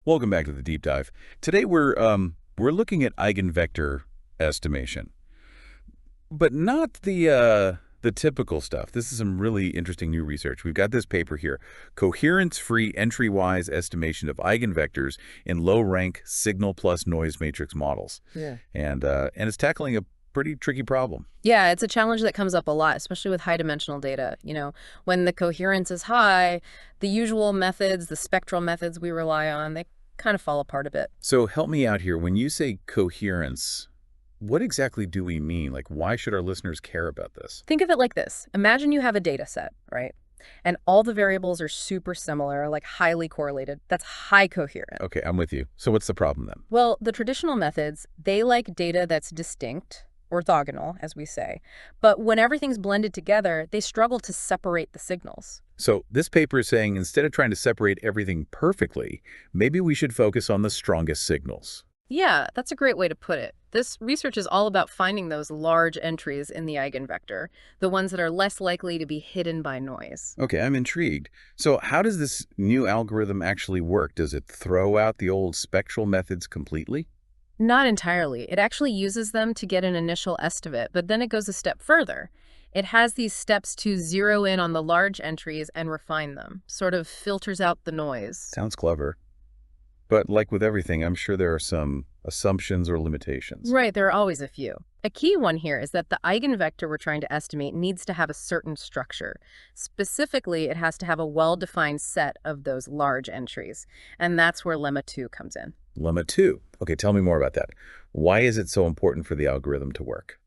Welcome back to the deep dive. Today we're looking at eigenvector estimation, but not the typical stuff. This is some really interesting new research. We've got this paper here, Coherence-free Entrywise Estimation of Eigenvectors in Low-Rank Signal plus Noise Matrix Models. Yeah. And it's tackling a pretty tricky problem. Yeah, it's a challenge that comes up a lot, especially with high-dimensional data. When the coherence is high, the usual methods, the spectral methods we rely on, they kind of fall apart a bit. So help me out here. When you say coherence, what exactly do we mean? Like, why should our listeners care about this? Think of it like this. Imagine you have a data set, right? And all the variables are super similar, like highly correlated. That's high coherent. Okay, I'm with you. So what's the problem then? Well, the traditional methods, they like data that's distinct, orthogonal, as we say. But when everything's blended together, they struggle to separate the signals. So this paper is saying instead of trying to separate everything perfectly, maybe we should focus on the strongest signals. Yeah, that's a great way to put it. This research is all about finding those large entries in the eigenvector, the ones that are less likely to be hidden by noise. Okay, I'm intrigued. So how does this new algorithm actually work? Does it throw out the old spectral methods completely? Not entirely. It actually uses them to get an initial estimate, but then it goes a step further. It has these steps to zero in on the large entries and refine them, sort of filters out the noise. Sounds clever. But like with everything, I'm sure there are some assumptions or limitations. Right, there are always a few. A key one here is that the eigenvector we're trying to estimate needs to have a certain structure. Specifically, it has to have a well-defined set of those large entries, and that's where Lemma 2 comes in. Lemma 2. Okay, tell me more about that. Why is it so important for the algorithm to work?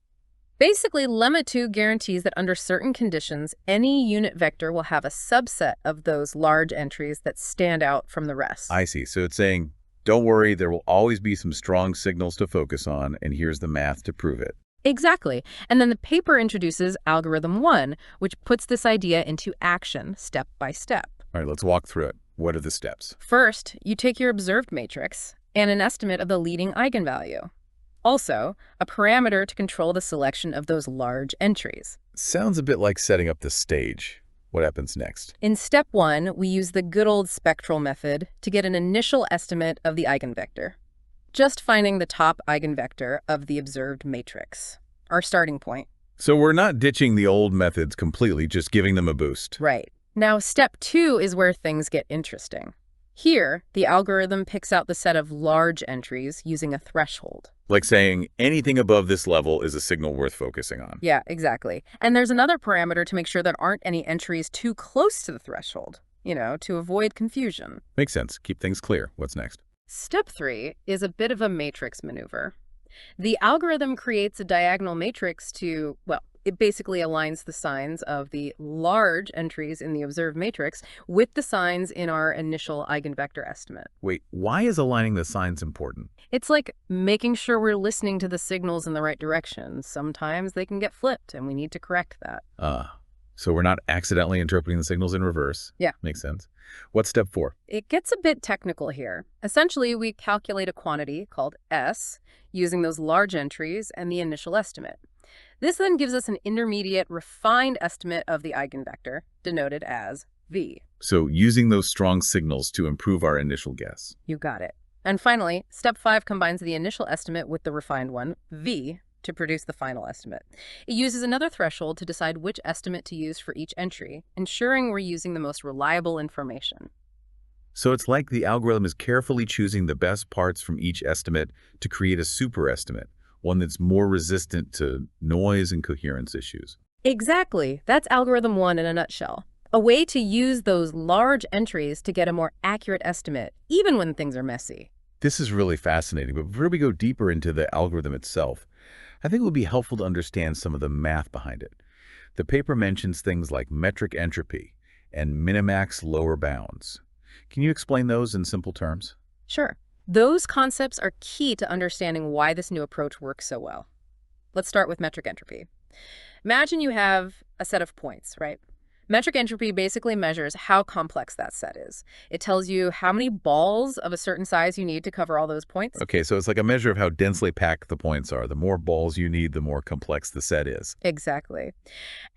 Basically, Lemma 2 guarantees that under certain conditions, any unit vector will have a subset of those large entries that stand out from the rest. I see. So it's saying, don't worry, there will always be some strong signals to focus on, and here's the math to prove it. Exactly. And then the paper introduces algorithm 1, which puts this idea into action step by step. All right, let's walk through it. What are the steps? First, you take your observed matrix and an estimate of the leading eigenvalue. Also, a parameter to control the selection of those large entries. Sounds a bit like setting up the stage. What happens next? In step 1, we use the good old spectral method to get an initial estimate of the eigenvector. Just finding the top eigenvector of the observed matrix, our starting point. So we're not ditching the old methods completely, just giving them a boost. Right. Now, step 2 is where things get interesting. Here, the algorithm picks out the set of large entries using a threshold. Like saying anything above this level is a signal worth focusing on. Yeah, exactly. And there's another parameter to make sure there aren't any entries too close to the threshold, to avoid confusion. Makes sense. Keep things clear. What's next? Step 3 is a bit of a matrix maneuver. The algorithm creates a diagonal matrix to, it basically aligns the signs of the large entries in the observed matrix with the signs in our initial eigenvector estimate. Wait, why is aligning the signs important? It's like making sure we're listening to the signals in the right direction. Sometimes they can get flipped, and we need to correct that. So we're not accidentally interpreting the signals in reverse. Yeah. Makes sense. What's step 4? It gets a bit technical here. Essentially, we calculate a quantity called S using those large entries and the initial estimate. This then gives us an intermediate refined estimate of the eigenvector, denoted as V. So using those strong signals to improve our initial guess. You got it. And finally, step 5 combines the initial estimate with the refined one, V, to produce the final estimate. It uses another threshold to decide which estimate to use for each entry, ensuring we're using the most reliable information. So it's like the algorithm is carefully choosing the best parts from each estimate to create a super estimate, one that's more resistant to noise and coherence issues. Exactly. That's algorithm 1 in a nutshell. A way to use those large entries to get a more accurate estimate, even when things are messy. This is really fascinating, but before we go deeper into the algorithm itself, I think it would be helpful to understand some of the math behind it. The paper mentions things like metric entropy and minimax lower bounds. Can you explain those in simple terms? Sure. Those concepts are key to understanding why this new approach works so well. Let's start with metric entropy. Imagine you have a set of points, right? Metric entropy basically measures how complex that set is. It tells you how many balls of a certain size you need to cover all those points. Okay, so it's like a measure of how densely packed the points are. The more balls you need, the more complex the set is. Exactly.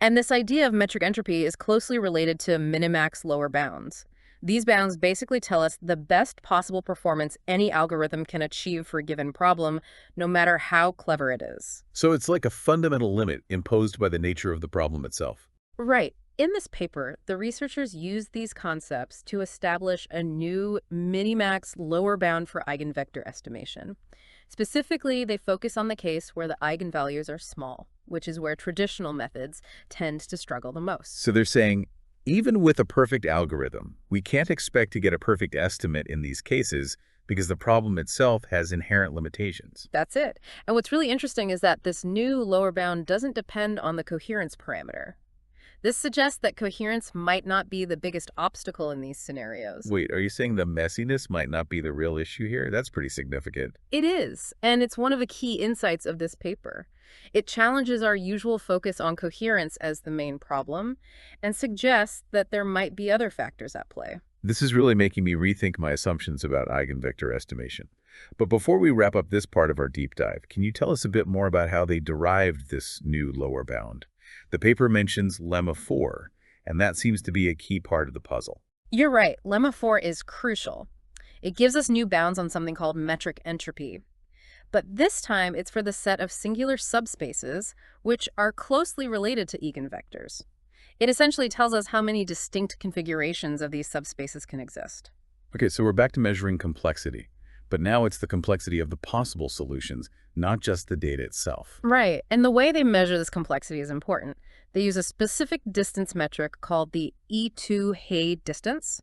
And this idea of metric entropy is closely related to minimax lower bounds. These bounds basically tell us the best possible performance any algorithm can achieve for a given problem, no matter how clever it is. So it's like a fundamental limit imposed by the nature of the problem itself. Right. In this paper, the researchers used these concepts to establish a new minimax lower bound for eigenvector estimation. Specifically, they focus on the case where the eigenvalues are small, which is where traditional methods tend to struggle the most. So they're saying, even with a perfect algorithm, we can't expect to get a perfect estimate in these cases because the problem itself has inherent limitations. That's it. And what's really interesting is that this new lower bound doesn't depend on the coherence parameter. This suggests that coherence might not be the biggest obstacle in these scenarios. Wait, are you saying the messiness might not be the real issue here? That's pretty significant. It is, and it's one of the key insights of this paper. It challenges our usual focus on coherence as the main problem and suggests that there might be other factors at play. This is really making me rethink my assumptions about eigenvector estimation. But before we wrap up this part of our deep dive, can you tell us a bit more about how they derived this new lower bound? The paper mentions lemma 4, and that seems to be a key part of the puzzle. You're right, lemma 4 is crucial. It gives us new bounds on something called metric entropy. But this time, it's for the set of singular subspaces, which are closely related to eigenvectors. It essentially tells us how many distinct configurations of these subspaces can exist. Okay, so we're back to measuring complexity. But now it's the complexity of the possible solutions, not just the data itself. Right, and the way they measure this complexity is important. They use a specific distance metric called the E2 Hay distance.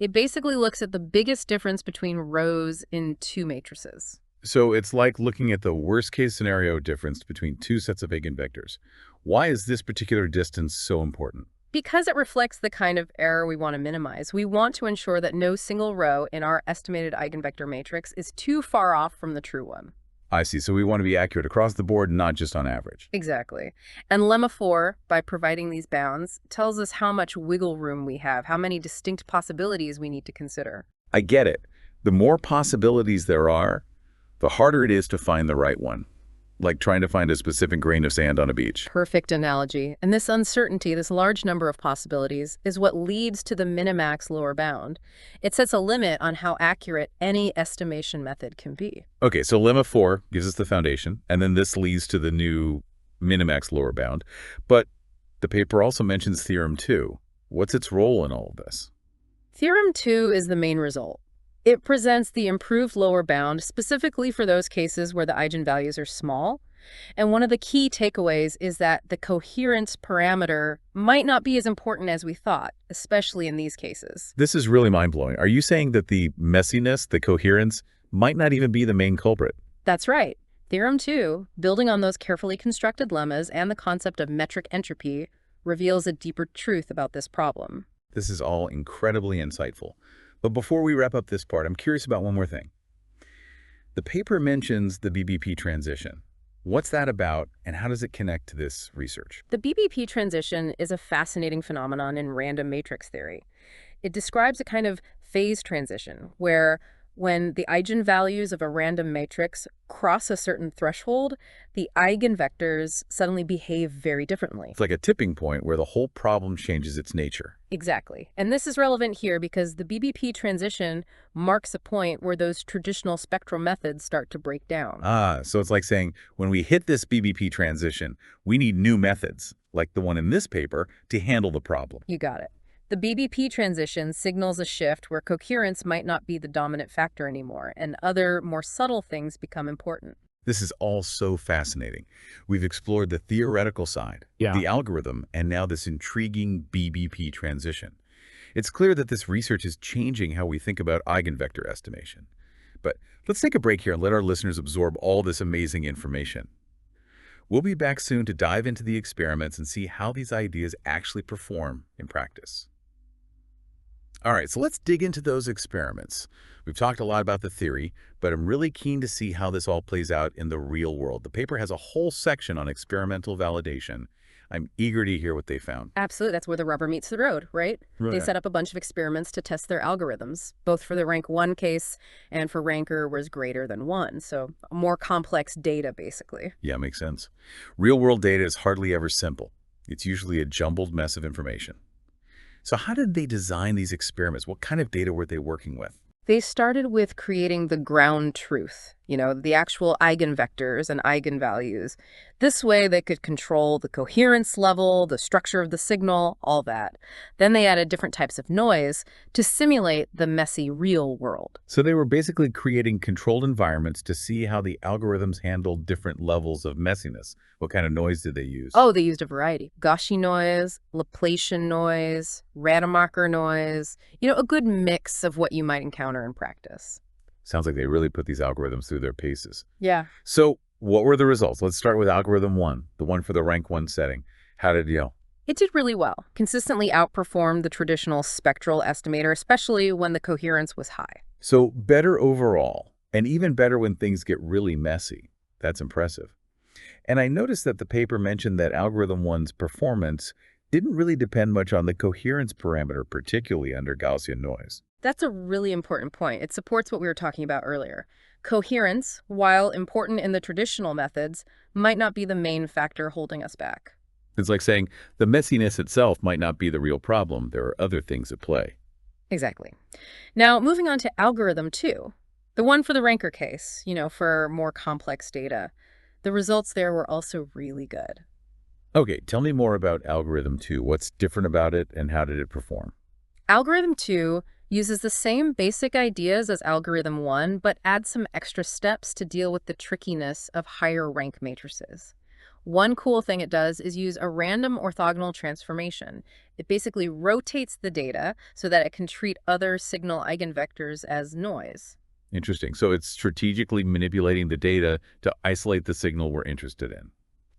It basically looks at the biggest difference between rows in two matrices. So it's like looking at the worst-case scenario difference between two sets of eigenvectors. Why is this particular distance so important? Because it reflects the kind of error we want to minimize, we want to ensure that no single row in our estimated eigenvector matrix is too far off from the true one. I see. So we want to be accurate across the board, not just on average. Exactly. And lemma 4, by providing these bounds, tells us how much wiggle room we have, how many distinct possibilities we need to consider. I get it. The more possibilities there are, the harder it is to find the right one. Like trying to find a specific grain of sand on a beach. Perfect analogy. And this uncertainty, this large number of possibilities, is what leads to the minimax lower bound. It sets a limit on how accurate any estimation method can be. Okay, so lemma 4 gives us the foundation, and then this leads to the new minimax lower bound. But the paper also mentions theorem 2. What's its role in all of this? Theorem 2 is the main result. It presents the improved lower bound specifically for those cases where the eigenvalues are small. And one of the key takeaways is that the coherence parameter might not be as important as we thought, especially in these cases. This is really mind-blowing. Are you saying that the messiness, the coherence, might not even be the main culprit? That's right. Theorem 2, building on those carefully constructed lemmas and the concept of metric entropy, reveals a deeper truth about this problem. This is all incredibly insightful. But before we wrap up this part, I'm curious about one more thing. The paper mentions the BBP transition. What's that about, and how does it connect to this research? The BBP transition is a fascinating phenomenon in random matrix theory. It describes a kind of phase transition where when the eigenvalues of a random matrix cross a certain threshold, the eigenvectors suddenly behave very differently. It's like a tipping point where the whole problem changes its nature. Exactly. And this is relevant here because the BBP transition marks a point where those traditional spectral methods start to break down. So it's like saying, when we hit this BBP transition, we need new methods, like the one in this paper, to handle the problem. You got it. The BBP transition signals a shift where coherence might not be the dominant factor anymore, and other, more subtle things become important. This is all so fascinating. We've explored the theoretical side, the algorithm, and now this intriguing BBP transition. It's clear that this research is changing how we think about eigenvector estimation. But let's take a break here and let our listeners absorb all this amazing information. We'll be back soon to dive into the experiments and see how these ideas actually perform in practice. All right, so let's dig into those experiments. We've talked a lot about the theory, but I'm really keen to see how this all plays out in the real world. The paper has a whole section on experimental validation. I'm eager to hear what they found. Absolutely. That's where the rubber meets the road, right? They set up a bunch of experiments to test their algorithms, both for the rank 1 case and for ranker was greater than 1. So more complex data, basically. Yeah, makes sense. Real-world data is hardly ever simple. It's usually a jumbled mess of information. So how did they design these experiments? What kind of data were they working with? They started with creating the ground truth, the actual eigenvectors and eigenvalues. This way they could control the coherence level, the structure of the signal, all that. Then they added different types of noise to simulate the messy real world. So they were basically creating controlled environments to see how the algorithms handled different levels of messiness. What kind of noise did they use? Oh, they used a variety. Gaussian noise, Laplacian noise, Rademacher noise, a good mix of what you might encounter in practice. Sounds like they really put these algorithms through their paces. Yeah. So what were the results? Let's start with algorithm 1, the one for the rank 1 setting. How did it go? It did really well, consistently outperformed the traditional spectral estimator, especially when the coherence was high. So better overall, and even better when things get really messy. That's impressive. And I noticed that the paper mentioned that algorithm 1's performance didn't really depend much on the coherence parameter, particularly under Gaussian noise. That's a really important point. It supports what we were talking about earlier. Coherence, while important in the traditional methods, might not be the main factor holding us back. It's like saying the messiness itself might not be the real problem. There are other things at play. Exactly. Now, moving on to algorithm 2, the one for the ranker case, for more complex data. The results there were also really good. Okay, tell me more about algorithm 2. What's different about it and how did it perform? Algorithm 2 uses the same basic ideas as algorithm 1, but adds some extra steps to deal with the trickiness of higher rank matrices. One cool thing it does is use a random orthogonal transformation. It basically rotates the data so that it can treat other signal eigenvectors as noise. Interesting. So it's strategically manipulating the data to isolate the signal we're interested in.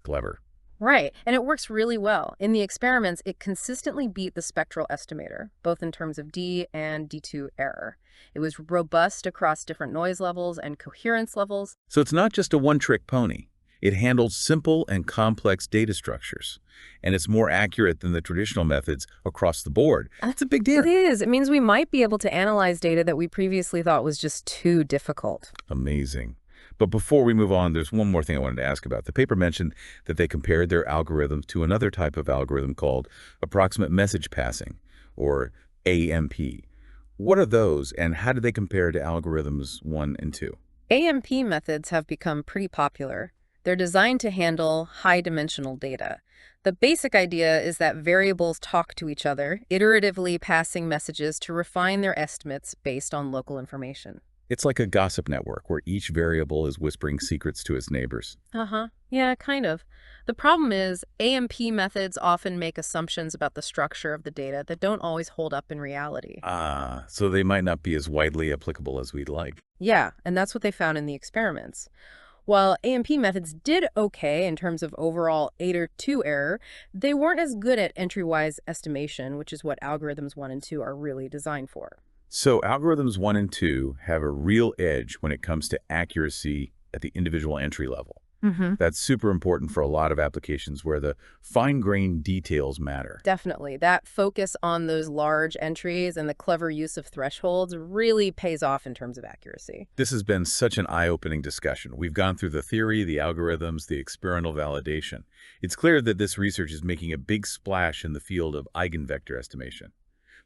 Clever. Right, and it works really well. In the experiments, it consistently beat the spectral estimator, both in terms of D and D2 error. It was robust across different noise levels and coherence levels. So it's not just a one-trick pony. It handles simple and complex data structures, and it's more accurate than the traditional methods across the board. That's a big deal. It is. It means we might be able to analyze data that we previously thought was just too difficult. Amazing. But before we move on, there's one more thing I wanted to ask about. The paper mentioned that they compared their algorithm to another type of algorithm called approximate message passing, or AMP. What are those, and how do they compare to algorithms 1 and 2? AMP methods have become pretty popular. They're designed to handle high-dimensional data. The basic idea is that variables talk to each other, iteratively passing messages to refine their estimates based on local information. It's like a gossip network where each variable is whispering secrets to its neighbors. Yeah, kind of. The problem is AMP methods often make assumptions about the structure of the data that don't always hold up in reality. So they might not be as widely applicable as we'd like. Yeah, and that's what they found in the experiments. While AMP methods did okay in terms of overall 8 or 2 error, they weren't as good at entry-wise estimation, which is what algorithms 1 and 2 are really designed for. So algorithms 1 and 2 have a real edge when it comes to accuracy at the individual entry level. That's super important for a lot of applications where the fine-grained details matter. Definitely. That focus on those large entries and the clever use of thresholds really pays off in terms of accuracy. This has been such an eye-opening discussion. We've gone through the theory, the algorithms, the experimental validation. It's clear that this research is making a big splash in the field of eigenvector estimation.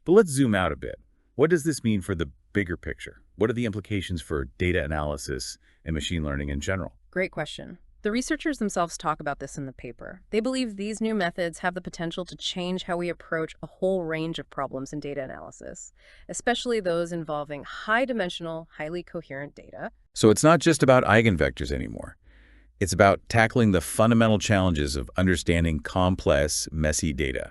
But let's zoom out a bit. What does this mean for the bigger picture? What are the implications for data analysis and machine learning in general? Great question. The researchers themselves talk about this in the paper. They believe these new methods have the potential to change how we approach a whole range of problems in data analysis, especially those involving high-dimensional, highly coherent data. So it's not just about eigenvectors anymore. It's about tackling the fundamental challenges of understanding complex, messy data,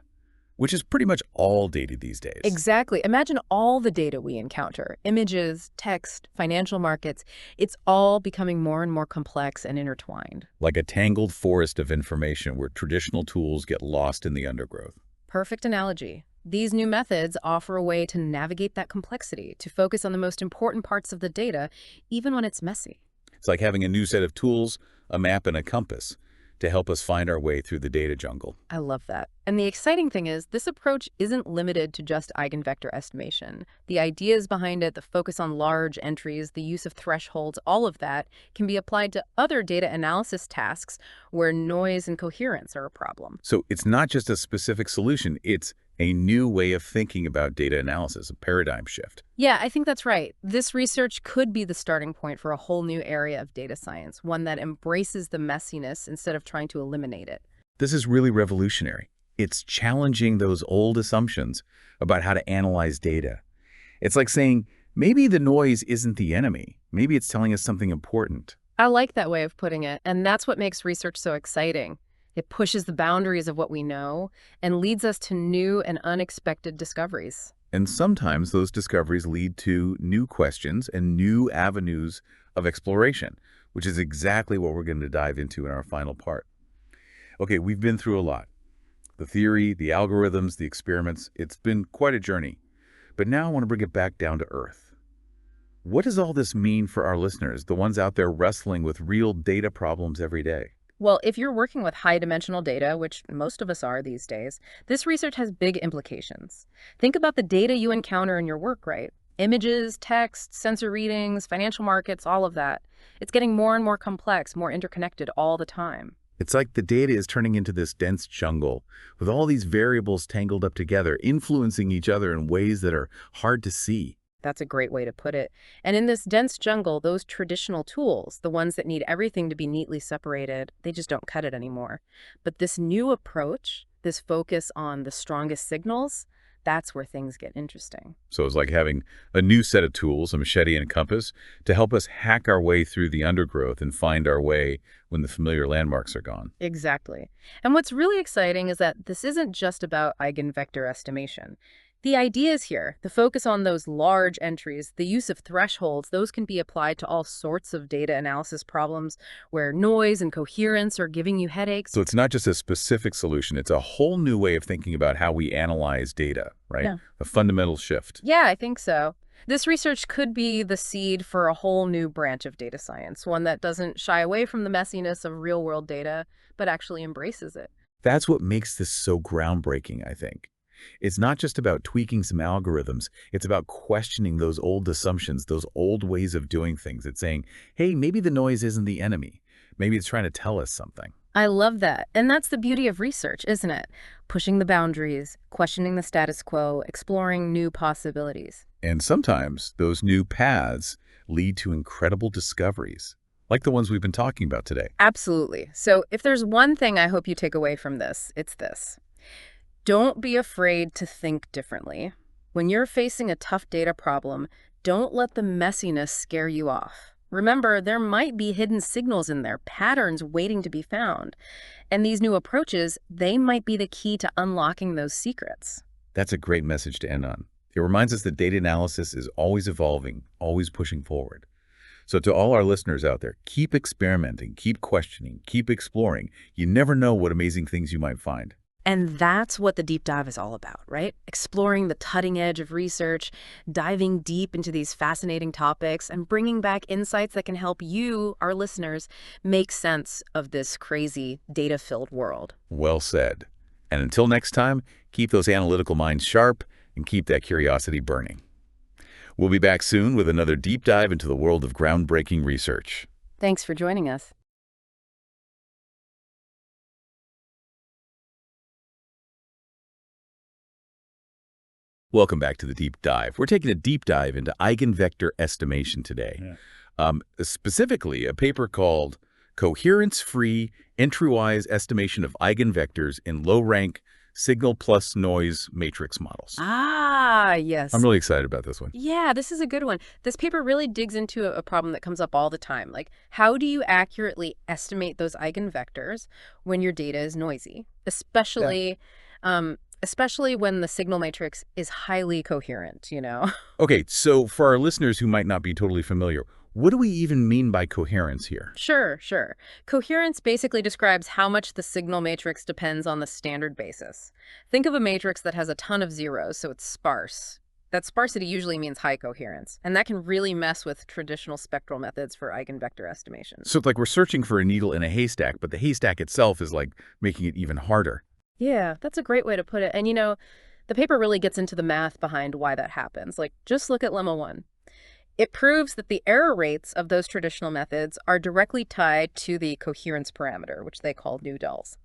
which is pretty much all data these days. Exactly. Imagine all the data we encounter, images, text, financial markets. It's all becoming more and more complex and intertwined. Like a tangled forest of information where traditional tools get lost in the undergrowth. Perfect analogy. These new methods offer a way to navigate that complexity, to focus on the most important parts of the data, even when it's messy. It's like having a new set of tools, a map and a compass, to help us find our way through the data jungle. I love that. And the exciting thing is, this approach isn't limited to just eigenvector estimation. The ideas behind it, the focus on large entries, the use of thresholds, all of that can be applied to other data analysis tasks where noise and coherence are a problem. So it's not just a specific solution, it's A new way of thinking about data analysis, a paradigm shift. Yeah, I think that's right. This research could be the starting point for a whole new area of data science, one that embraces the messiness instead of trying to eliminate it. This is really revolutionary. It's challenging those old assumptions about how to analyze data. It's like saying, maybe the noise isn't the enemy. Maybe it's telling us something important. I like that way of putting it, and that's what makes research so exciting. It pushes the boundaries of what we know and leads us to new and unexpected discoveries. And sometimes those discoveries lead to new questions and new avenues of exploration, which is exactly what we're going to dive into in our final part. Okay, we've been through a lot. The theory, the algorithms, the experiments, it's been quite a journey. But now I want to bring it back down to earth. What does all this mean for our listeners, the ones out there wrestling with real data problems every day? Well, if you're working with high-dimensional data, which most of us are these days, this research has big implications. Think about the data you encounter in your work, right? Images, text, sensor readings, financial markets, all of that. It's getting more and more complex, more interconnected all the time. It's like the data is turning into this dense jungle with all these variables tangled up together, influencing each other in ways that are hard to see. That's a great way to put it. And in this dense jungle, those traditional tools, the ones that need everything to be neatly separated, they just don't cut it anymore. But this new approach, this focus on the strongest signals, that's where things get interesting. So it's like having a new set of tools, a machete and a compass, to help us hack our way through the undergrowth and find our way when the familiar landmarks are gone. Exactly. And what's really exciting is that this isn't just about eigenvector estimation. The ideas here, the focus on those large entries, the use of thresholds, those can be applied to all sorts of data analysis problems where noise and coherence are giving you headaches. So it's not just a specific solution, it's a whole new way of thinking about how we analyze data, right? Yeah. A fundamental shift. Yeah, I think so. This research could be the seed for a whole new branch of data science, one that doesn't shy away from the messiness of real-world data, but actually embraces it. That's what makes this so groundbreaking, I think. It's not just about tweaking some algorithms. It's about questioning those old assumptions, those old ways of doing things. It's saying, hey, maybe the noise isn't the enemy. Maybe it's trying to tell us something. I love that. And that's the beauty of research, isn't it? Pushing the boundaries, questioning the status quo, exploring new possibilities. And sometimes those new paths lead to incredible discoveries, like the ones we've been talking about today. Absolutely. So if there's one thing I hope you take away from this, it's this. Don't be afraid to think differently. When you're facing a tough data problem, don't let the messiness scare you off. Remember, there might be hidden signals in there, patterns waiting to be found. And these new approaches, they might be the key to unlocking those secrets. That's a great message to end on. It reminds us that data analysis is always evolving, always pushing forward. So to all our listeners out there, keep experimenting, keep questioning, keep exploring. You never know what amazing things you might find. And that's what the deep dive is all about, right? Exploring the cutting edge of research, diving deep into these fascinating topics, and bringing back insights that can help you, our listeners, make sense of this crazy data-filled world. Well said. And until next time, keep those analytical minds sharp and keep that curiosity burning. We'll be back soon with another deep dive into the world of groundbreaking research. Thanks for joining us. Welcome back to the Deep Dive. We're taking a deep dive into eigenvector estimation today. Specifically, a paper called Coherence-free Entrywise Estimation of Eigenvectors in Low-Rank Signal plus Noise Matrix Models. Ah, yes. I'm really excited about this one. Yeah, this is a good one. This paper really digs into a problem that comes up all the time. Like, how do you accurately estimate those eigenvectors when your data is noisy? Especially when the signal matrix is highly coherent, you know? Okay, so for our listeners who might not be totally familiar, what do we even mean by coherence here? Sure. Coherence basically describes how much the signal matrix depends on the standard basis. Think of a matrix that has a ton of zeros, so it's sparse. That sparsity usually means high coherence, and that can really mess with traditional spectral methods for eigenvector estimation. So it's like we're searching for a needle in a haystack, but the haystack itself is like making it even harder. Yeah, that's a great way to put it. And you know, the paper really gets into the math behind why that happens. Like, just look at lemma 1. It proves that the error rates of those traditional methods are directly tied to the coherence parameter, which they call nu-dulls.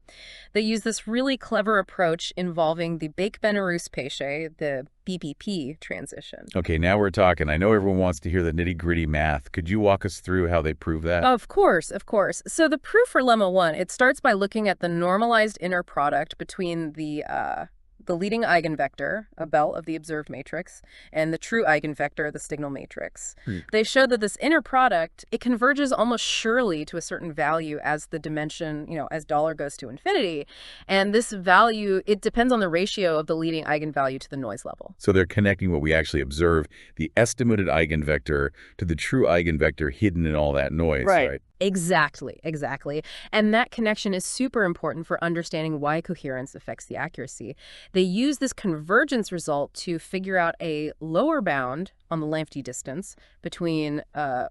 They use this really clever approach involving the Bake-Benarus-Pache, the BBP transition. Okay, now we're talking. I know everyone wants to hear the nitty-gritty math. Could you walk us through how they prove that? Of course, of course. So the proof for lemma 1, it starts by looking at the normalized inner product between the leading eigenvector, a belt of the observed matrix, and the true eigenvector, the signal matrix. They show that this inner product, it converges almost surely to a certain value as the dimension, as dollar goes to infinity. And this value, it depends on the ratio of the leading eigenvalue to the noise level. So they're connecting what we actually observe, the estimated eigenvector, to the true eigenvector hidden in all that noise, right? Exactly, exactly. And that connection is super important for understanding why coherence affects the accuracy. They use this convergence result to figure out a lower bound on the lengthy distance between the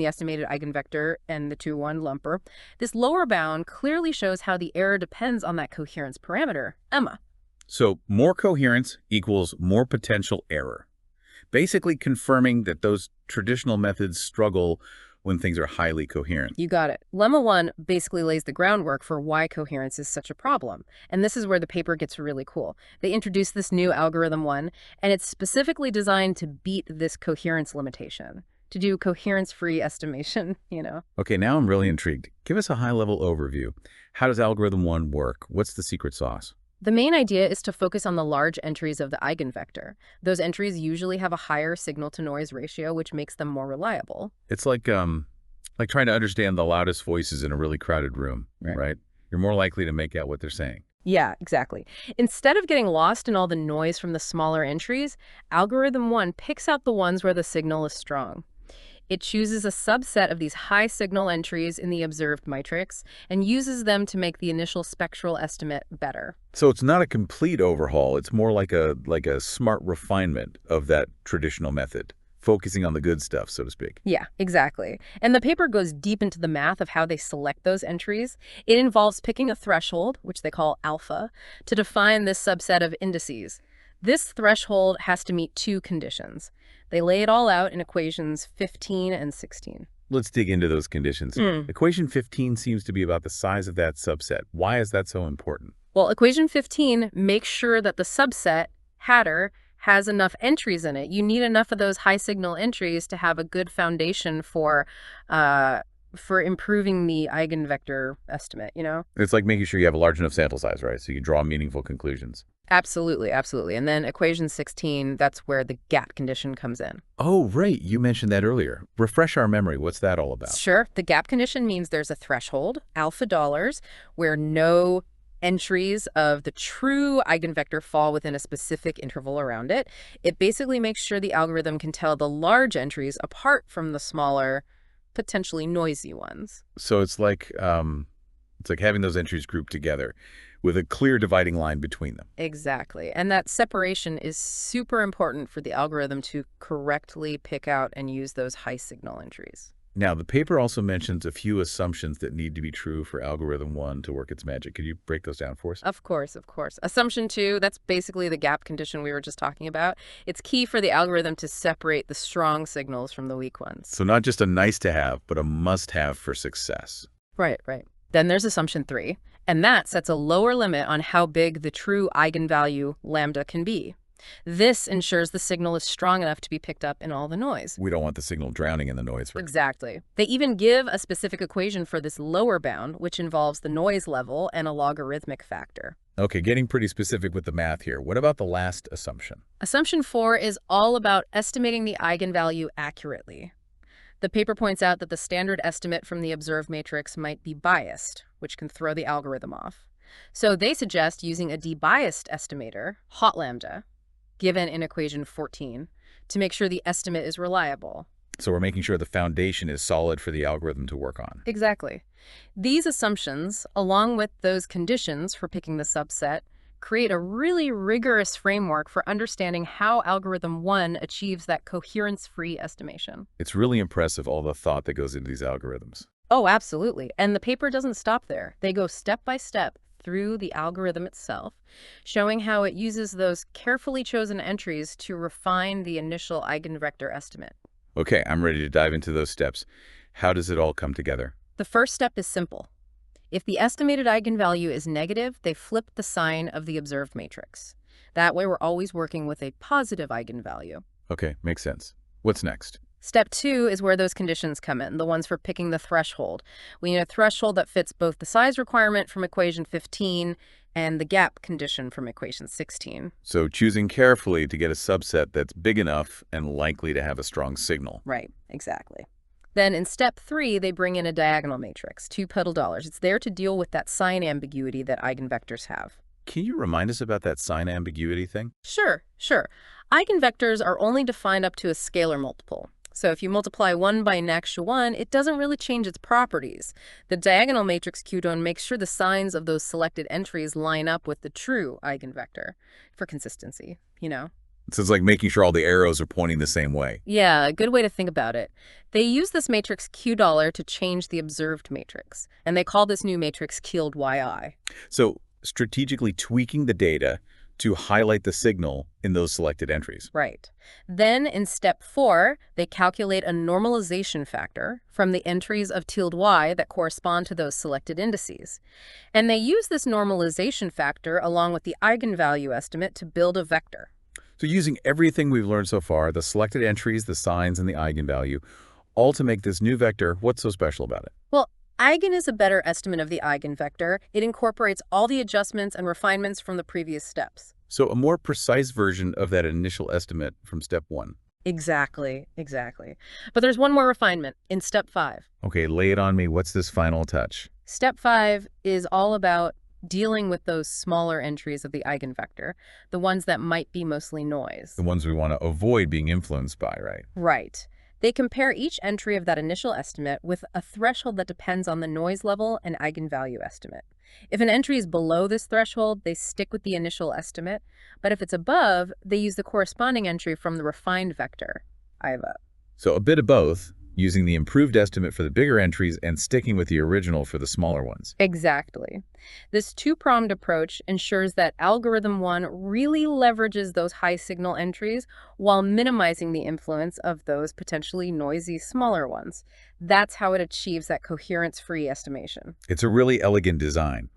estimated eigenvector and the 2-1 lumper. This lower bound clearly shows how the error depends on that coherence parameter, Emma. So more coherence equals more potential error, basically confirming that those traditional methods struggle when things are highly coherent. You got it. Lemma 1 basically lays the groundwork for why coherence is such a problem. And this is where the paper gets really cool. They introduce this new algorithm 1, and it's specifically designed to beat this coherence limitation, to do coherence-free estimation, Okay, now I'm really intrigued. Give us a high-level overview. How does algorithm 1 work? What's the secret sauce? The main idea is to focus on the large entries of the eigenvector. Those entries usually have a higher signal-to-noise ratio, which makes them more reliable. It's like trying to understand the loudest voices in a really crowded room, right? You're more likely to make out what they're saying. Yeah, exactly. Instead of getting lost in all the noise from the smaller entries, algorithm 1 picks out the ones where the signal is strong. It chooses a subset of these high signal entries in the observed matrix and uses them to make the initial spectral estimate better. So it's not a complete overhaul. It's more like a smart refinement of that traditional method, focusing on the good stuff, so to speak. Yeah, exactly. And the paper goes deep into the math of how they select those entries. It involves picking a threshold, which they call alpha, to define this subset of indices. This threshold has to meet 2 conditions. They lay it all out in equations 15 and 16. Let's dig into those conditions. Equation 15 seems to be about the size of that subset. Why is that so important? Well, equation 15 makes sure that the subset, Hatter, has enough entries in it. You need enough of those high signal entries to have a good foundation for improving the eigenvector estimate, It's like making sure you have a large enough sample size, right? So you draw meaningful conclusions. Absolutely, absolutely. And then equation 16, that's where the gap condition comes in. Oh, right. You mentioned that earlier. Refresh our memory. What's that all about? Sure. The gap condition means there's a threshold, alpha dollars, where no entries of the true eigenvector fall within a specific interval around it. It basically makes sure the algorithm can tell the large entries apart from the smaller, potentially noisy ones. So it's like having those entries grouped together with a clear dividing line between them. Exactly. And that separation is super important for the algorithm to correctly pick out and use those high signal entries. Now, the paper also mentions a few assumptions that need to be true for algorithm 1 to work its magic. Could you break those down for us? Of course, of course. Assumption 2, that's basically the gap condition we were just talking about. It's key for the algorithm to separate the strong signals from the weak ones. So not just a nice to have, but a must have for success. Right, right. Then there's assumption 3, and that sets a lower limit on how big the true eigenvalue lambda can be. This ensures the signal is strong enough to be picked up in all the noise. We don't want the signal drowning in the noise. Exactly. They even give a specific equation for this lower bound, which involves the noise level and a logarithmic factor. Okay, getting pretty specific with the math here. What about the last assumption? Assumption 4 is all about estimating the eigenvalue accurately. The paper points out that the standard estimate from the observed matrix might be biased, which can throw the algorithm off. So they suggest using a debiased estimator, hot lambda, given in equation 14, to make sure the estimate is reliable. So we're making sure the foundation is solid for the algorithm to work on. Exactly. These assumptions, along with those conditions for picking the subset, create a really rigorous framework for understanding how algorithm 1 achieves that coherence-free estimation. It's really impressive, all the thought that goes into these algorithms. Oh, absolutely. And the paper doesn't stop there. They go step by step through the algorithm itself, showing how it uses those carefully chosen entries to refine the initial eigenvector estimate. Okay, I'm ready to dive into those steps. How does it all come together? The first step is simple. If the estimated eigenvalue is negative, they flip the sign of the observed matrix. That way we're always working with a positive eigenvalue. Okay, makes sense. What's next? Step 2 is where those conditions come in, the ones for picking the threshold. We need a threshold that fits both the size requirement from equation 15 and the gap condition from equation 16. So choosing carefully to get a subset that's big enough and likely to have a strong signal. Right, exactly. Then in step 3, they bring in a diagonal matrix, two pedal dollars. It's there to deal with that sign ambiguity that eigenvectors have. Can you remind us about that sign ambiguity thing? Sure. Eigenvectors are only defined up to a scalar multiple. So if you multiply 1 by an extra 1, it doesn't really change its properties. The diagonal matrix Q-tone makes sure the signs of those selected entries line up with the true eigenvector for consistency, So it's like making sure all the arrows are pointing the same way. Yeah, a good way to think about it. They use this matrix Q$ to change the observed matrix, and they call this new matrix Keeled YI. So strategically tweaking the data to highlight the signal in those selected entries. Right. Then in step 4, they calculate a normalization factor from the entries of tilde y that correspond to those selected indices. And they use this normalization factor along with the eigenvalue estimate to build a vector. So using everything we've learned so far, the selected entries, the signs, and the eigenvalue, all to make this new vector, what's so special about it? Well, eigen is a better estimate of the eigenvector. It incorporates all the adjustments and refinements from the previous steps. So a more precise version of that initial estimate from step 1. Exactly. But there's one more refinement in step 5. Okay, lay it on me. What's this final touch? Step 5 is all about dealing with those smaller entries of the eigenvector, the ones that might be mostly noise. The ones we want to avoid being influenced by, right? Right. They compare each entry of that initial estimate with a threshold that depends on the noise level and eigenvalue estimate. If an entry is below this threshold, they stick with the initial estimate, but if it's above, they use the corresponding entry from the refined vector, IVA. So a bit of both, using the improved estimate for the bigger entries and sticking with the original for the smaller ones. Exactly. This two-pronged approach ensures that algorithm 1 really leverages those high signal entries while minimizing the influence of those potentially noisy smaller ones. That's how it achieves that coherence-free estimation. It's a really elegant design.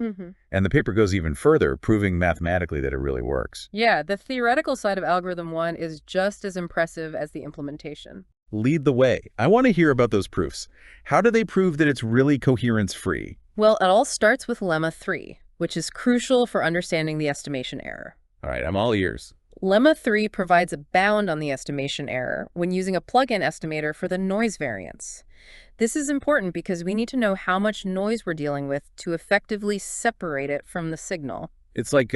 And the paper goes even further, proving mathematically that it really works. Yeah, the theoretical side of algorithm 1 is just as impressive as the implementation. Lead the way. I want to hear about those proofs. How do they prove that it's really coherence-free? Well, it all starts with lemma 3, which is crucial for understanding the estimation error. All right, I'm all ears. Lemma 3 provides a bound on the estimation error when using a plug-in estimator for the noise variance. This is important because we need to know how much noise we're dealing with to effectively separate it from the signal. It's like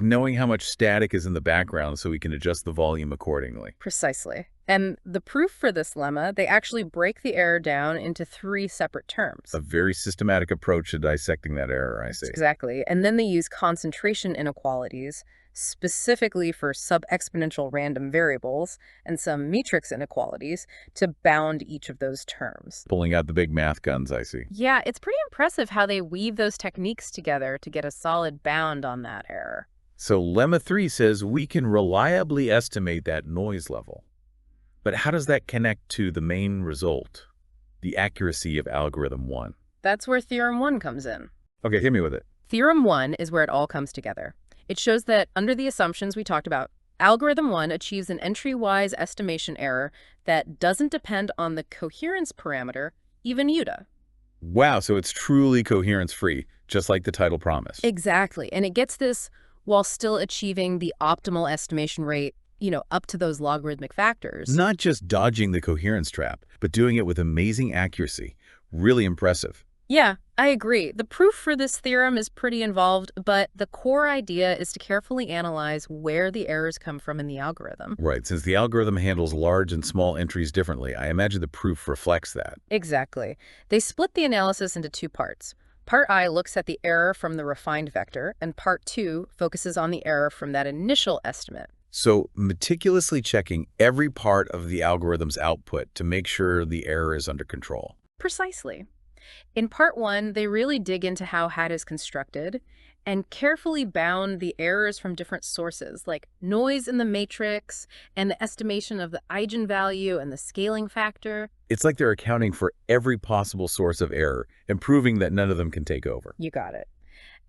knowing how much static is in the background so we can adjust the volume accordingly. Precisely. And the proof for this lemma, they actually break the error down into 3 separate terms. A very systematic approach to dissecting that error, I see. Exactly. And then they use concentration inequalities, specifically for sub-exponential random variables and some matrix inequalities to bound each of those terms. Pulling out the big math guns, I see. Yeah, it's pretty impressive how they weave those techniques together to get a solid bound on that error. So lemma 3 says we can reliably estimate that noise level. But how does that connect to the main result, the accuracy of algorithm 1? That's where theorem 1 comes in. Okay, hit me with it. Theorem 1 is where it all comes together. It shows that under the assumptions we talked about, algorithm 1 achieves an entry-wise estimation error that doesn't depend on the coherence parameter, even UDA. Wow, so it's truly coherence-free, just like the title promised. Exactly. And it gets this while still achieving the optimal estimation rate, up to those logarithmic factors. Not just dodging the coherence trap, but doing it with amazing accuracy. Really impressive. Yeah, I agree. The proof for this theorem is pretty involved, but the core idea is to carefully analyze where the errors come from in the algorithm. Right, since the algorithm handles large and small entries differently, I imagine the proof reflects that. Exactly. They split the analysis into 2 parts. Part I looks at the error from the refined vector, and Part 2 focuses on the error from that initial estimate. So meticulously checking every part of the algorithm's output to make sure the error is under control. Precisely. In part one, they really dig into how hat is constructed and carefully bound the errors from different sources, like noise in the matrix and the estimation of the eigenvalue and the scaling factor. It's like they're accounting for every possible source of error and proving that none of them can take over. You got it.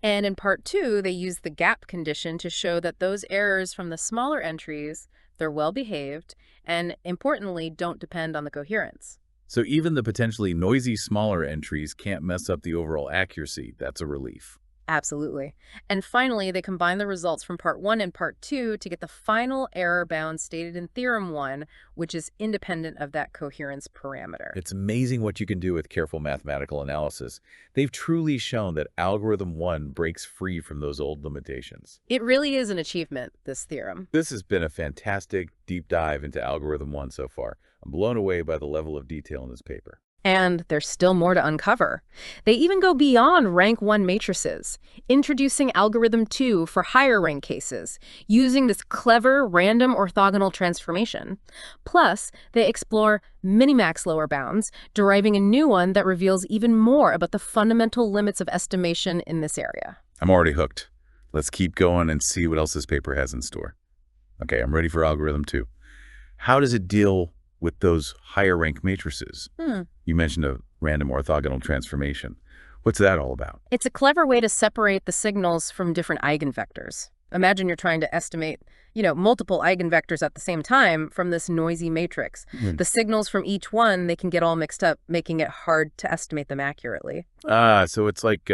And in part two, they use the gap condition to show that those errors from the smaller entries, they're well behaved and, importantly, don't depend on the coherence. So even the potentially noisy smaller entries can't mess up the overall accuracy. That's a relief. Absolutely. And finally, they combine the results from part one and part two to get the final error bound stated in theorem one, which is independent of that coherence parameter. It's amazing what you can do with careful mathematical analysis. They've truly shown that algorithm 1 breaks free from those old limitations. It really is an achievement, this theorem. This has been a fantastic deep dive into algorithm 1 so far. I'm blown away by the level of detail in this paper. And there's still more to uncover. They even go beyond rank 1 matrices, introducing algorithm 2 for higher rank cases, using this clever random orthogonal transformation. Plus, they explore minimax lower bounds, deriving a new one that reveals even more about the fundamental limits of estimation in this area. I'm already hooked. Let's keep going and see what else this paper has in store. Okay, I'm ready for algorithm 2. How does it deal with those higher rank matrices? You mentioned a random orthogonal transformation. What's that all about? It's a clever way to separate the signals from different eigenvectors. Imagine you're trying to estimate, multiple eigenvectors at the same time from this noisy matrix. The signals from each one, they can get all mixed up, making it hard to estimate them accurately. So it's like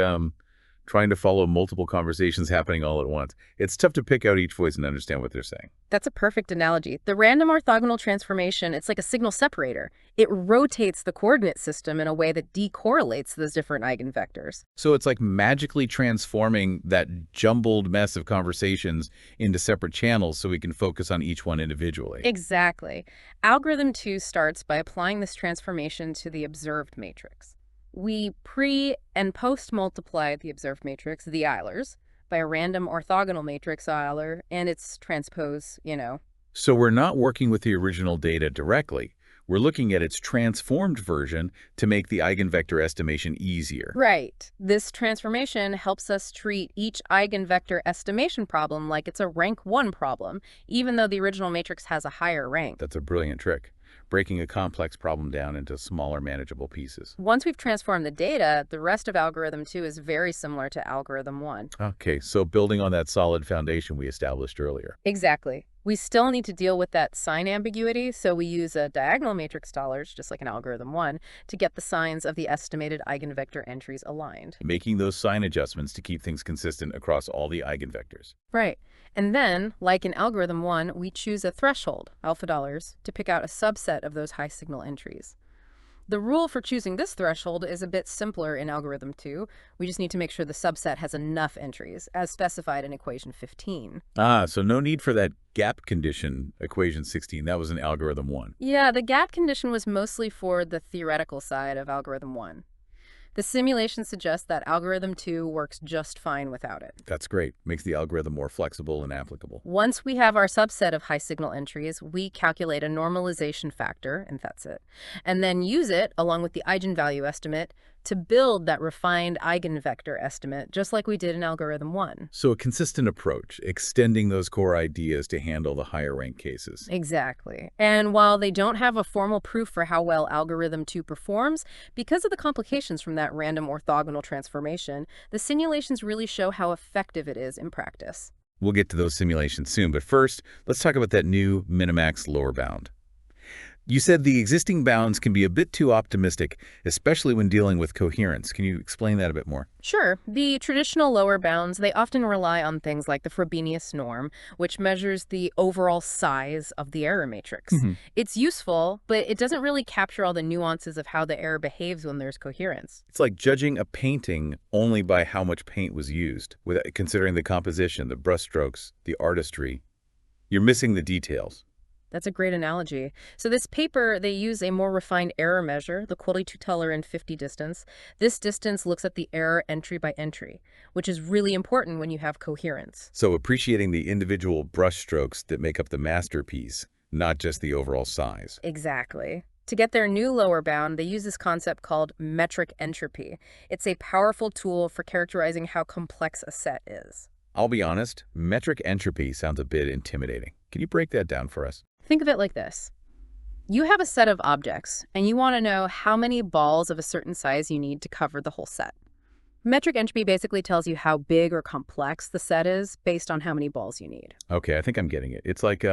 trying to follow multiple conversations happening all at once. It's tough to pick out each voice and understand what they're saying. That's a perfect analogy. The random orthogonal transformation, it's like a signal separator. It rotates the coordinate system in a way that decorrelates those different eigenvectors. So it's like magically transforming that jumbled mess of conversations into separate channels so we can focus on each one individually. Exactly. Algorithm 2 starts by applying this transformation to the observed matrix. We pre- and post-multiply the observed matrix, the Eilers, by a random orthogonal matrix Euler and its transpose, So we're not working with the original data directly. We're looking at its transformed version to make the eigenvector estimation easier. Right. This transformation helps us treat each eigenvector estimation problem like it's a rank 1 problem, even though the original matrix has a higher rank. That's a brilliant trick, breaking a complex problem down into smaller, manageable pieces. Once we've transformed the data, the rest of algorithm 2 is very similar to algorithm 1. Okay, so building on that solid foundation we established earlier. Exactly. We still need to deal with that sign ambiguity, so we use a diagonal matrix dollars, just like in algorithm 1, to get the signs of the estimated eigenvector entries aligned. Making those sign adjustments to keep things consistent across all the eigenvectors. Right. And then, like in algorithm 1, we choose a threshold, alpha dollars, to pick out a subset of those high signal entries. The rule for choosing this threshold is a bit simpler in algorithm 2. We just need to make sure the subset has enough entries, as specified in equation 15. So no need for that gap condition, equation 16. That was in algorithm 1. Yeah, the gap condition was mostly for the theoretical side of algorithm 1. The simulation suggests that algorithm 2 works just fine without it. That's great. Makes the algorithm more flexible and applicable. Once we have our subset of high signal entries, we calculate a normalization factor, and that's it, and then use it, along with the eigenvalue estimate, to build that refined eigenvector estimate, just like we did in algorithm 1. So a consistent approach, extending those core ideas to handle the higher rank cases. Exactly. And while they don't have a formal proof for how well algorithm 2 performs, because of the complications from that random orthogonal transformation, the simulations really show how effective it is in practice. We'll get to those simulations soon, but first, let's talk about that new minimax lower bound. You said the existing bounds can be a bit too optimistic, especially when dealing with coherence. Can you explain that a bit more? Sure. The traditional lower bounds, they often rely on things like the Frobenius norm, which measures the overall size of the error matrix. It's useful, but it doesn't really capture all the nuances of how the error behaves when there's coherence. It's like judging a painting only by how much paint was used, without considering the composition, the brushstrokes, the artistry. You're missing the details. That's a great analogy. So this paper, they use a more refined error measure, the quality-2-teller 50 distance. This distance looks at the error entry by entry, which is really important when you have coherence. So appreciating the individual brushstrokes that make up the masterpiece, not just the overall size. Exactly. To get their new lower bound, they use this concept called metric entropy. It's a powerful tool for characterizing how complex a set is. I'll be honest, metric entropy sounds a bit intimidating. Can you break that down for us? Think of it like this. You have a set of objects, and you want to know how many balls of a certain size you need to cover the whole set. Metric entropy basically tells you how big or complex the set is based on how many balls you need. Okay, I think I'm getting it. It's like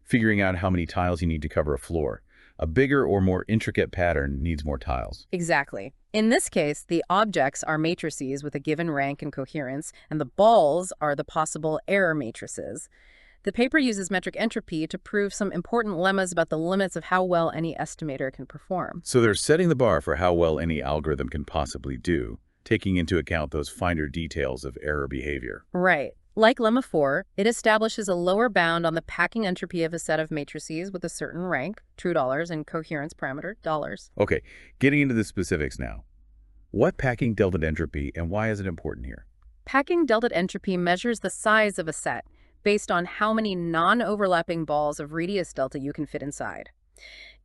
figuring out how many tiles you need to cover a floor. A bigger or more intricate pattern needs more tiles. Exactly. In this case, the objects are matrices with a given rank and coherence, and the balls are the possible error matrices. The paper uses metric entropy to prove some important lemmas about the limits of how well any estimator can perform. So they're setting the bar for how well any algorithm can possibly do, taking into account those finer details of error behavior. Right. Like lemma 4, it establishes a lower bound on the packing entropy of a set of matrices with a certain rank, true dollars, and coherence parameter, dollars. Okay, getting into the specifics now. What packing delta entropy and why is it important here? Packing delta entropy measures the size of a set based on how many non-overlapping balls of radius delta you can fit inside.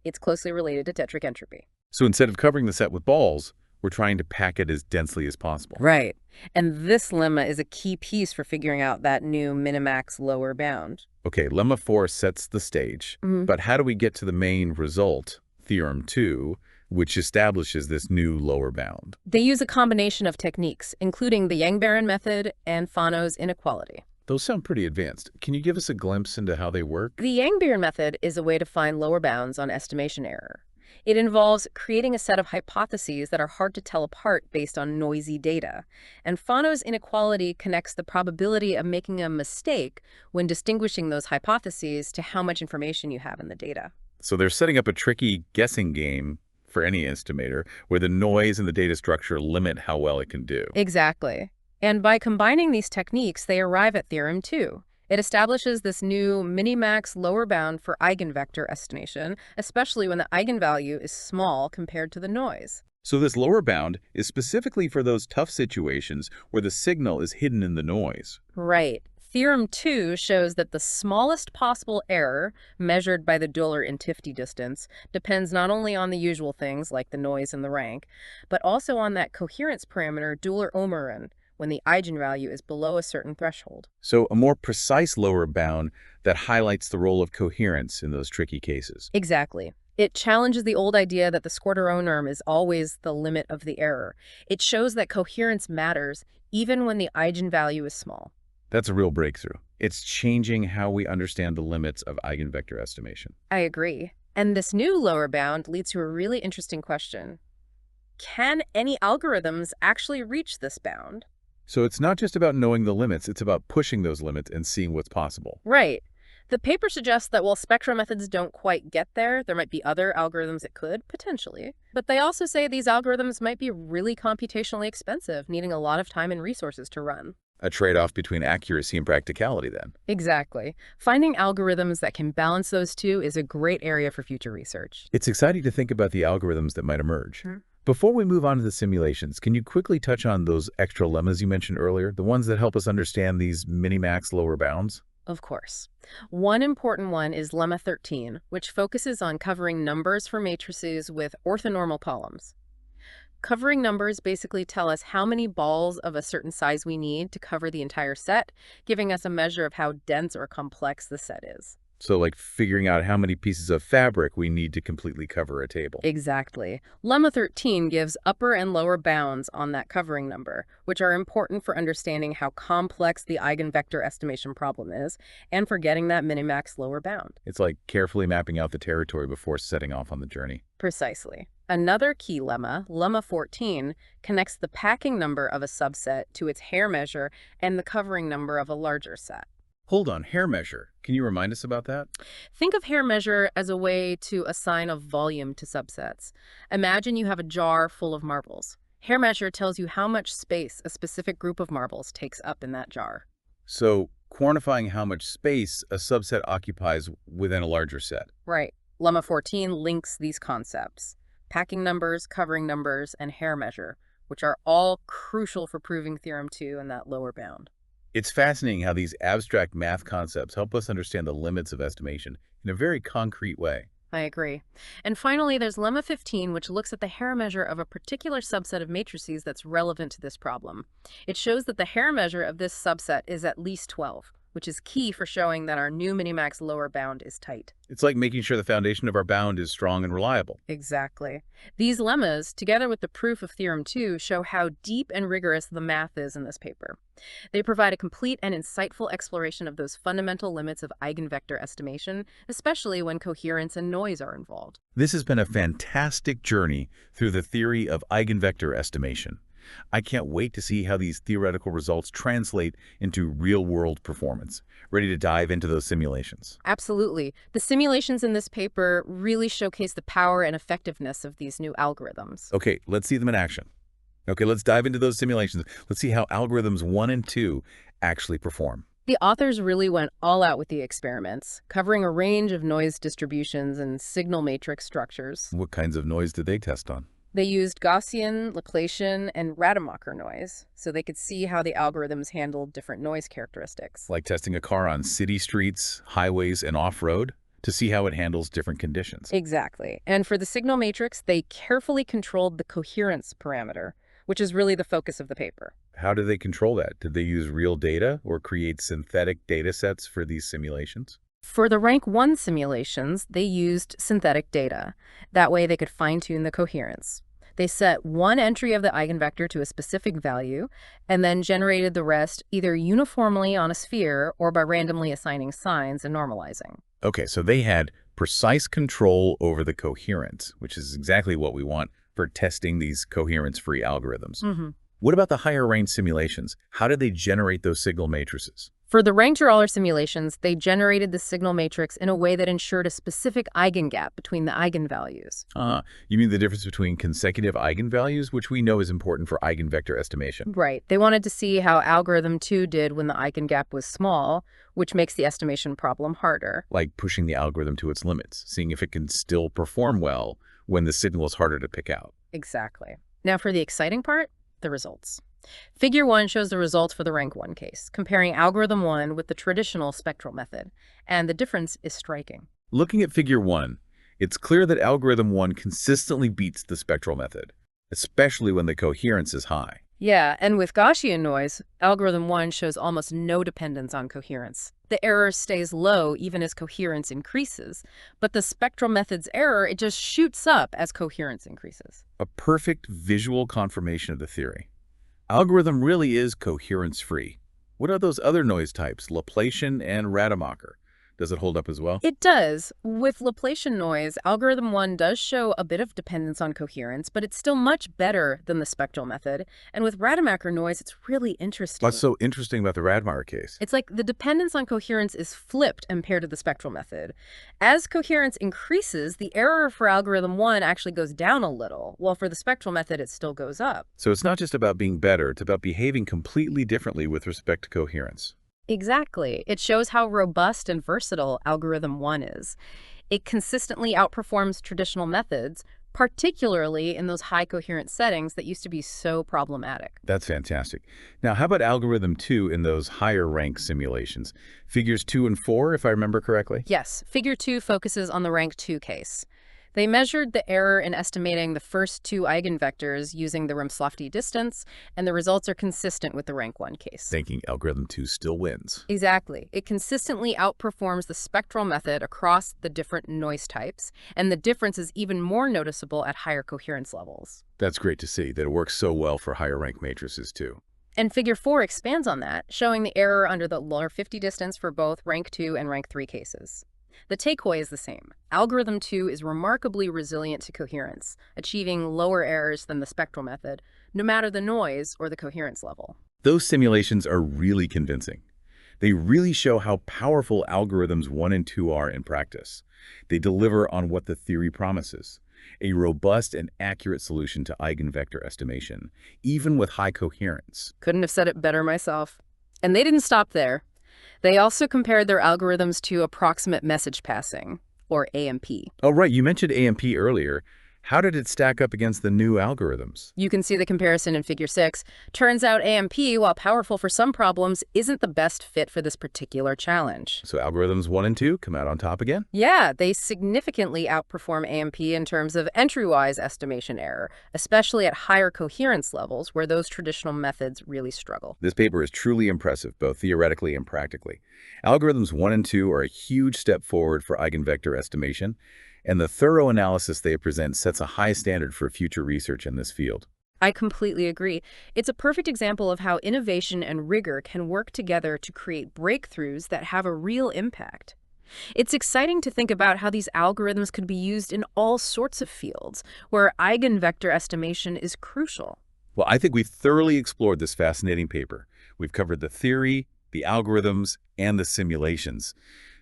It's closely related to tetric entropy. So instead of covering the set with balls, we're trying to pack it as densely as possible. Right. And this lemma is a key piece for figuring out that new minimax lower bound. Okay, lemma 4 sets the stage, but how do we get to the main result, theorem 2, which establishes this new lower bound? They use a combination of techniques, including the Yang-Barron method and Fano's inequality. Those sound pretty advanced. Can you give us a glimpse into how they work? The Yang-Barron method is a way to find lower bounds on estimation error. It involves creating a set of hypotheses that are hard to tell apart based on noisy data. And Fano's inequality connects the probability of making a mistake when distinguishing those hypotheses to how much information you have in the data. So they're setting up a tricky guessing game for any estimator where the noise and the data structure limit how well it can do. Exactly. And by combining these techniques, they arrive at theorem 2. It establishes this new minimax lower bound for eigenvector estimation, especially when the eigenvalue is small compared to the noise. So this lower bound is specifically for those tough situations where the signal is hidden in the noise. Right. Theorem 2 shows that the smallest possible error, measured by the Döhler-Intifti distance, depends not only on the usual things like the noise and the rank, but also on that coherence parameter Döhler-Omeran, when the eigenvalue is below a certain threshold. So a more precise lower bound that highlights the role of coherence in those tricky cases. Exactly. It challenges the old idea that the Squarter-Ohm is always the limit of the error. It shows that coherence matters even when the eigenvalue is small. That's a real breakthrough. It's changing how we understand the limits of eigenvector estimation. I agree. And this new lower bound leads to a really interesting question. Can any algorithms actually reach this bound? So it's not just about knowing the limits, it's about pushing those limits and seeing what's possible. Right. The paper suggests that while spectral methods don't quite get there might be other algorithms that could, potentially. But they also say these algorithms might be really computationally expensive, needing a lot of time and resources to run. A trade-off between accuracy and practicality, then. Exactly. Finding algorithms that can balance those two is a great area for future research. It's exciting to think about the algorithms that might emerge. Before we move on to the simulations, can you quickly touch on those extra lemmas you mentioned earlier, the ones that help us understand these minimax lower bounds? Of course. One important one is lemma 13, which focuses on covering numbers for matrices with orthonormal columns. Covering numbers basically tell us how many balls of a certain size we need to cover the entire set, giving us a measure of how dense or complex the set is. So like figuring out how many pieces of fabric we need to completely cover a table. Exactly. Lemma 13 gives upper and lower bounds on that covering number, which are important for understanding how complex the eigenvector estimation problem is and for getting that minimax lower bound. It's like carefully mapping out the territory before setting off on the journey. Precisely. Another key lemma, lemma 14, connects the packing number of a subset to its Hare measure and the covering number of a larger set. Hold on, Hare measure. Can you remind us about that? Think of Hare measure as a way to assign a volume to subsets. Imagine you have a jar full of marbles. Hare measure tells you how much space a specific group of marbles takes up in that jar. So quantifying how much space a subset occupies within a larger set. Right. Lemma 14 links these concepts: packing numbers, covering numbers, and Hare measure, which are all crucial for proving theorem 2 and that lower bound. It's fascinating how these abstract math concepts help us understand the limits of estimation in a very concrete way. I agree. And finally, there's lemma 15, which looks at the Hare measure of a particular subset of matrices that's relevant to this problem. It shows that the Hare measure of this subset is at least 12, which is key for showing that our new minimax lower bound is tight. It's like making sure the foundation of our bound is strong and reliable. Exactly. These lemmas, together with the proof of Theorem 2, show how deep and rigorous the math is in this paper. They provide a complete and insightful exploration of those fundamental limits of eigenvector estimation, especially when coherence and noise are involved. This has been a fantastic journey through the theory of eigenvector estimation. I can't wait to see how these theoretical results translate into real-world performance. Ready to dive into those simulations? Absolutely. The simulations in this paper really showcase the power and effectiveness of these new algorithms. Okay, let's see them in action. Okay, let's dive into those simulations. Let's see how algorithms 1 and 2 actually perform. The authors really went all out with the experiments, covering a range of noise distributions and signal matrix structures. What kinds of noise did they test on? They used Gaussian, Laplacian, and Rademacher noise, so they could see how the algorithms handled different noise characteristics. Like testing a car on city streets, highways, and off-road to see how it handles different conditions. Exactly. And for the signal matrix, they carefully controlled the coherence parameter, which is really the focus of the paper. How do they control that? Did they use real data or create synthetic data sets for these simulations? For the rank 1 simulations, they used synthetic data. That way they could fine-tune the coherence. They set one entry of the eigenvector to a specific value, and then generated the rest either uniformly on a sphere or by randomly assigning signs and normalizing. Okay, so they had precise control over the coherence, which is exactly what we want for testing these coherence-free algorithms. What about the higher range simulations? How did they generate those signal matrices? For the ranked Euler simulations, they generated the signal matrix in a way that ensured a specific eigengap between the eigenvalues. You mean the difference between consecutive eigenvalues, which we know is important for eigenvector estimation? Right. They wanted to see how algorithm 2 did when the eigengap was small, which makes the estimation problem harder. Like pushing the algorithm to its limits, seeing if it can still perform well when the signal is harder to pick out. Exactly. Now for the exciting part, the results. Figure 1 shows the results for the rank 1 case, comparing algorithm 1 with the traditional spectral method, and the difference is striking. Looking at figure 1, it's clear that algorithm 1 consistently beats the spectral method, especially when the coherence is high. Yeah, and with Gaussian noise, algorithm 1 shows almost no dependence on coherence. The error stays low even as coherence increases, but the spectral method's error, it just shoots up as coherence increases. A perfect visual confirmation of the theory. Algorithm really is coherence-free. What are those other noise types, Laplacian and Rademacher? Does it hold up as well? It does. With Laplacian noise, algorithm 1 does show a bit of dependence on coherence, but it's still much better than the spectral method. And with Rademacher noise, it's really interesting. What's so interesting about the Rademacher case? It's like the dependence on coherence is flipped compared to the spectral method. As coherence increases, the error for algorithm 1 actually goes down a little, while for the spectral method, it still goes up. So it's not just about being better, it's about behaving completely differently with respect to coherence. Exactly. It shows how robust and versatile algorithm 1 is. It consistently outperforms traditional methods, particularly in those high coherence settings that used to be so problematic. That's fantastic. Now, how about algorithm 2 in those higher rank simulations? Figures 2 and 4, if I remember correctly? Yes, figure 2 focuses on the rank 2 case. They measured the error in estimating the first 2 eigenvectors using the Rimslavsky distance, and the results are consistent with the rank 1 case. Thinking algorithm 2 still wins. Exactly. It consistently outperforms the spectral method across the different noise types, and the difference is even more noticeable at higher coherence levels. That's great to see that it works so well for higher rank matrices too. And figure 4 expands on that, showing the error under the lower 50 distance for both rank 2 and rank 3 cases. The takeaway is the same. Algorithm 2 is remarkably resilient to coherence, achieving lower errors than the spectral method, no matter the noise or the coherence level. Those simulations are really convincing. They really show how powerful algorithms 1 and 2 are in practice. They deliver on what the theory promises, a robust and accurate solution to eigenvector estimation, even with high coherence. Couldn't have said it better myself. And they didn't stop there. They also compared their algorithms to approximate message passing, or AMP. Oh, right. You mentioned AMP earlier. How did it stack up against the new algorithms? You can see the comparison in Figure 6. Turns out AMP, while powerful for some problems, isn't the best fit for this particular challenge. So algorithms 1 and 2 come out on top again? Yeah, they significantly outperform AMP in terms of entry-wise estimation error, especially at higher coherence levels where those traditional methods really struggle. This paper is truly impressive, both theoretically and practically. Algorithms 1 and 2 are a huge step forward for eigenvector estimation, and the thorough analysis they present sets a high standard for future research in this field. I completely agree. It's a perfect example of how innovation and rigor can work together to create breakthroughs that have a real impact. It's exciting to think about how these algorithms could be used in all sorts of fields where eigenvector estimation is crucial. Well, I think we've thoroughly explored this fascinating paper. We've covered the theory, the algorithms, and the simulations.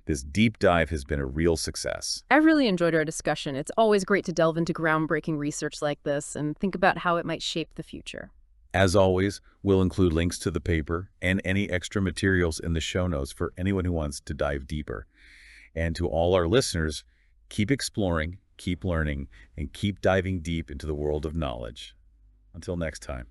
This deep dive has been a real success. I really enjoyed our discussion. It's always great to delve into groundbreaking research like this and think about how it might shape the future. As always, we'll include links to the paper and any extra materials in the show notes for anyone who wants to dive deeper. And to all our listeners, keep exploring, keep learning, and keep diving deep into the world of knowledge. Until next time.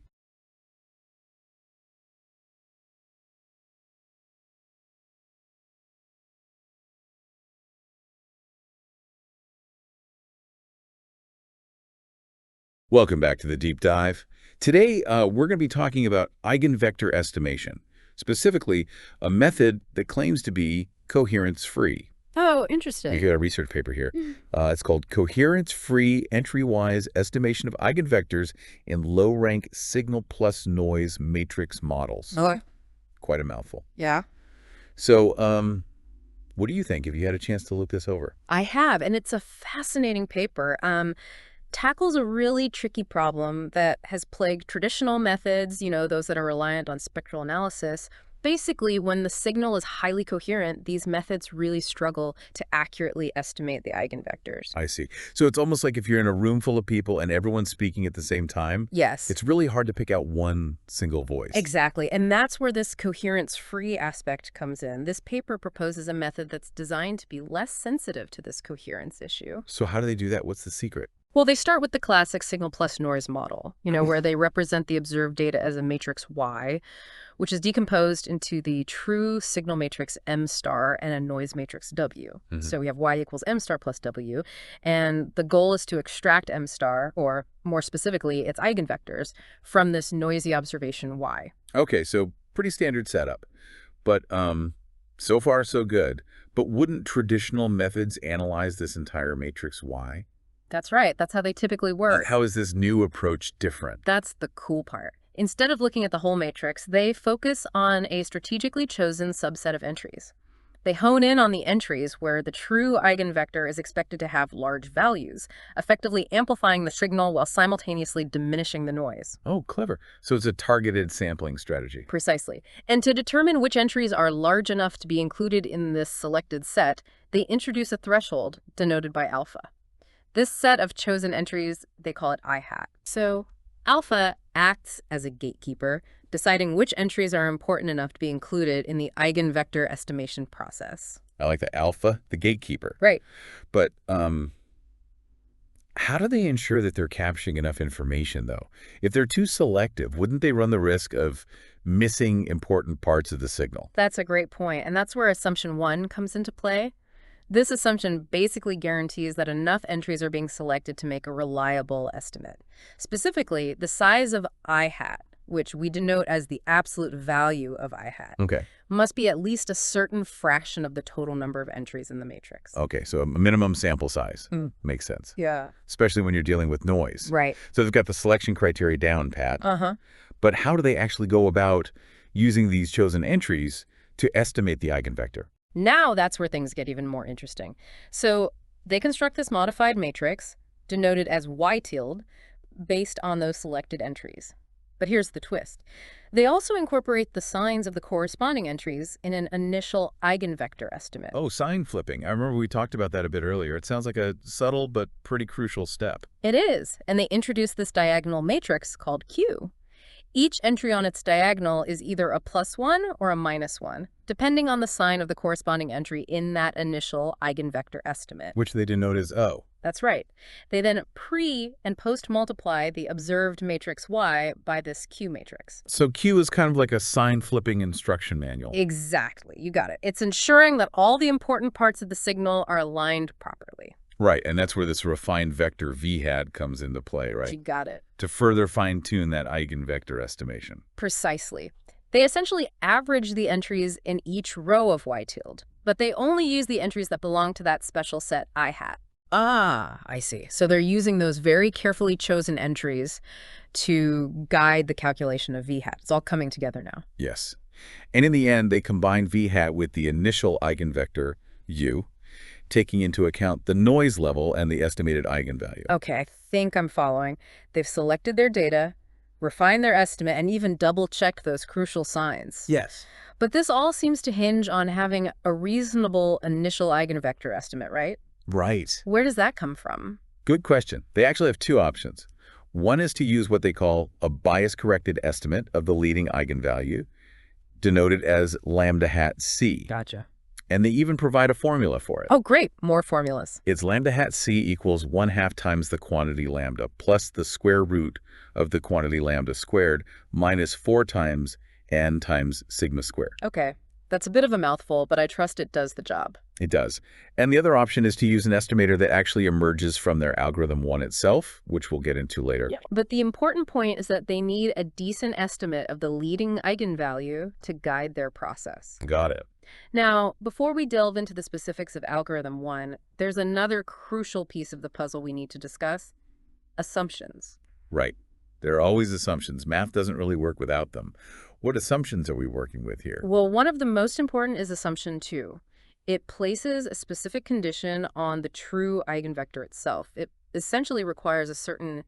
Welcome back to the Deep Dive. Today, we're going to be talking about eigenvector estimation, specifically a method that claims to be coherence-free. Oh, interesting. You got a research paper here. It's called Coherence-free Entrywise Estimation of Eigenvectors in Low-Rank Signal Plus Noise Matrix Models. Oh, Quite a mouthful. yeah. So, what do you think? Have you had a chance to look this over? I have, and it's a fascinating paper. Tackles a really tricky problem that has plagued traditional methods, those that are reliant on spectral analysis. Basically, when the signal is highly coherent, these methods really struggle to accurately estimate the eigenvectors. I see. So it's almost like if you're in a room full of people and everyone's speaking at the same time. Yes. It's really hard to pick out one single voice. Exactly. And that's where this coherence-free aspect comes in. This paper proposes a method that's designed to be less sensitive to this coherence issue. So how do they do that? What's the secret? Well, they start with the classic signal plus noise model, where they represent the observed data as a matrix Y, which is decomposed into the true signal matrix M star and a noise matrix W. So we have Y equals M star plus W, and the goal is to extract M star, or more specifically, its eigenvectors, from this noisy observation Y. Okay, so pretty standard setup. But so far so good. But wouldn't traditional methods analyze this entire matrix Y? That's right. That's how they typically work. How is this new approach different? That's the cool part. Instead of looking at the whole matrix, they focus on a strategically chosen subset of entries. They hone in on the entries where the true eigenvector is expected to have large values, effectively amplifying the signal while simultaneously diminishing the noise. Oh, clever. So it's a targeted sampling strategy. Precisely. And to determine which entries are large enough to be included in this selected set, they introduce a threshold denoted by alpha. This set of chosen entries, they call it I hat. So alpha acts as a gatekeeper, deciding which entries are important enough to be included in the eigenvector estimation process. I like the alpha, the gatekeeper. Right. But how do they ensure that they're capturing enough information, though? If they're too selective, wouldn't they run the risk of missing important parts of the signal? That's a great point, and that's where assumption 1 comes into play. This assumption basically guarantees that enough entries are being selected to make a reliable estimate. Specifically, the size of I hat, which we denote as the absolute value of I hat, must be at least a certain fraction of the total number of entries in the matrix. Okay, so a minimum sample size. Makes sense. Yeah. Especially when you're dealing with noise. Right. So they've got the selection criteria down, Pat. But how do they actually go about using these chosen entries to estimate the eigenvector? Now that's where things get even more interesting. So they construct this modified matrix, denoted as Y tilde, based on those selected entries. But here's the twist. They also incorporate the signs of the corresponding entries in an initial eigenvector estimate. Oh, sign flipping. I remember we talked about that a bit earlier. It sounds like a subtle but pretty crucial step. It is, and they introduce this diagonal matrix called Q. Each entry on its diagonal is either a +1 or a -1, depending on the sign of the corresponding entry in that initial eigenvector estimate. Which they denote as O. That's right. They then pre- and post-multiply the observed matrix Y by this Q matrix. So Q is kind of like a sign-flipping instruction manual. Exactly. You got it. It's ensuring that all the important parts of the signal are aligned properly. Right, and that's where this refined vector v hat comes into play, right? You got it. To further fine-tune that eigenvector estimation. Precisely. They essentially average the entries in each row of Y tilde, but they only use the entries that belong to that special set I hat. Ah, I see. So they're using those very carefully chosen entries to guide the calculation of v hat. It's all coming together now. Yes. And in the end, they combine v hat with the initial eigenvector u, taking into account the noise level and the estimated eigenvalue. Okay, I think I'm following. They've selected their data, refined their estimate, and even double-checked those crucial signs. Yes. But this all seems to hinge on having a reasonable initial eigenvector estimate, right? Right. Where does that come from? Good question. They actually have two options. One is to use what they call a bias-corrected estimate of the leading eigenvalue, denoted as lambda hat c. Gotcha. And they even provide a formula for it. Oh, great. More formulas. It's lambda hat c equals 1/2 times the quantity lambda plus the square root of the quantity lambda squared minus 4 times n times sigma squared. Okay. That's a bit of a mouthful, but I trust it does the job. It does. And the other option is to use an estimator that actually emerges from their algorithm 1 itself, which we'll get into later. Yeah. But the important point is that they need a decent estimate of the leading eigenvalue to guide their process. Got it. Now, before we delve into the specifics of algorithm 1, there's another crucial piece of the puzzle we need to discuss: assumptions. Right. There are always assumptions. Math doesn't really work without them. What assumptions are we working with here? Well, one of the most important is assumption 2. It places a specific condition on the true eigenvector itself. It essentially requires a certain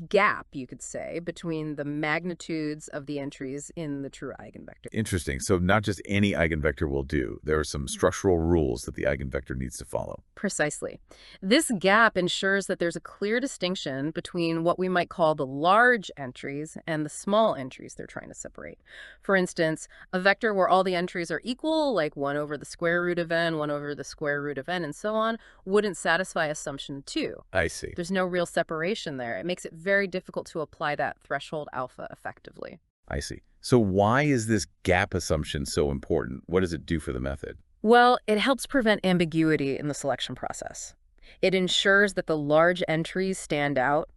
gap, you could say, between the magnitudes of the entries in the true eigenvector. Interesting. So not just any eigenvector will do. There are some structural rules that the eigenvector needs to follow. Precisely. This gap ensures that there's a clear distinction between what we might call the large entries and the small entries they're trying to separate. For instance, a vector where all the entries are equal, like 1 over the square root of n, 1 over the square root of n, and so on, wouldn't satisfy assumption 2. I see. There's no real separation there. It makes it very difficult to apply that threshold alpha effectively. I see. So why is this gap assumption so important? What does it do for the method? Well, it helps prevent ambiguity in the selection process. It ensures that the large entries stand out.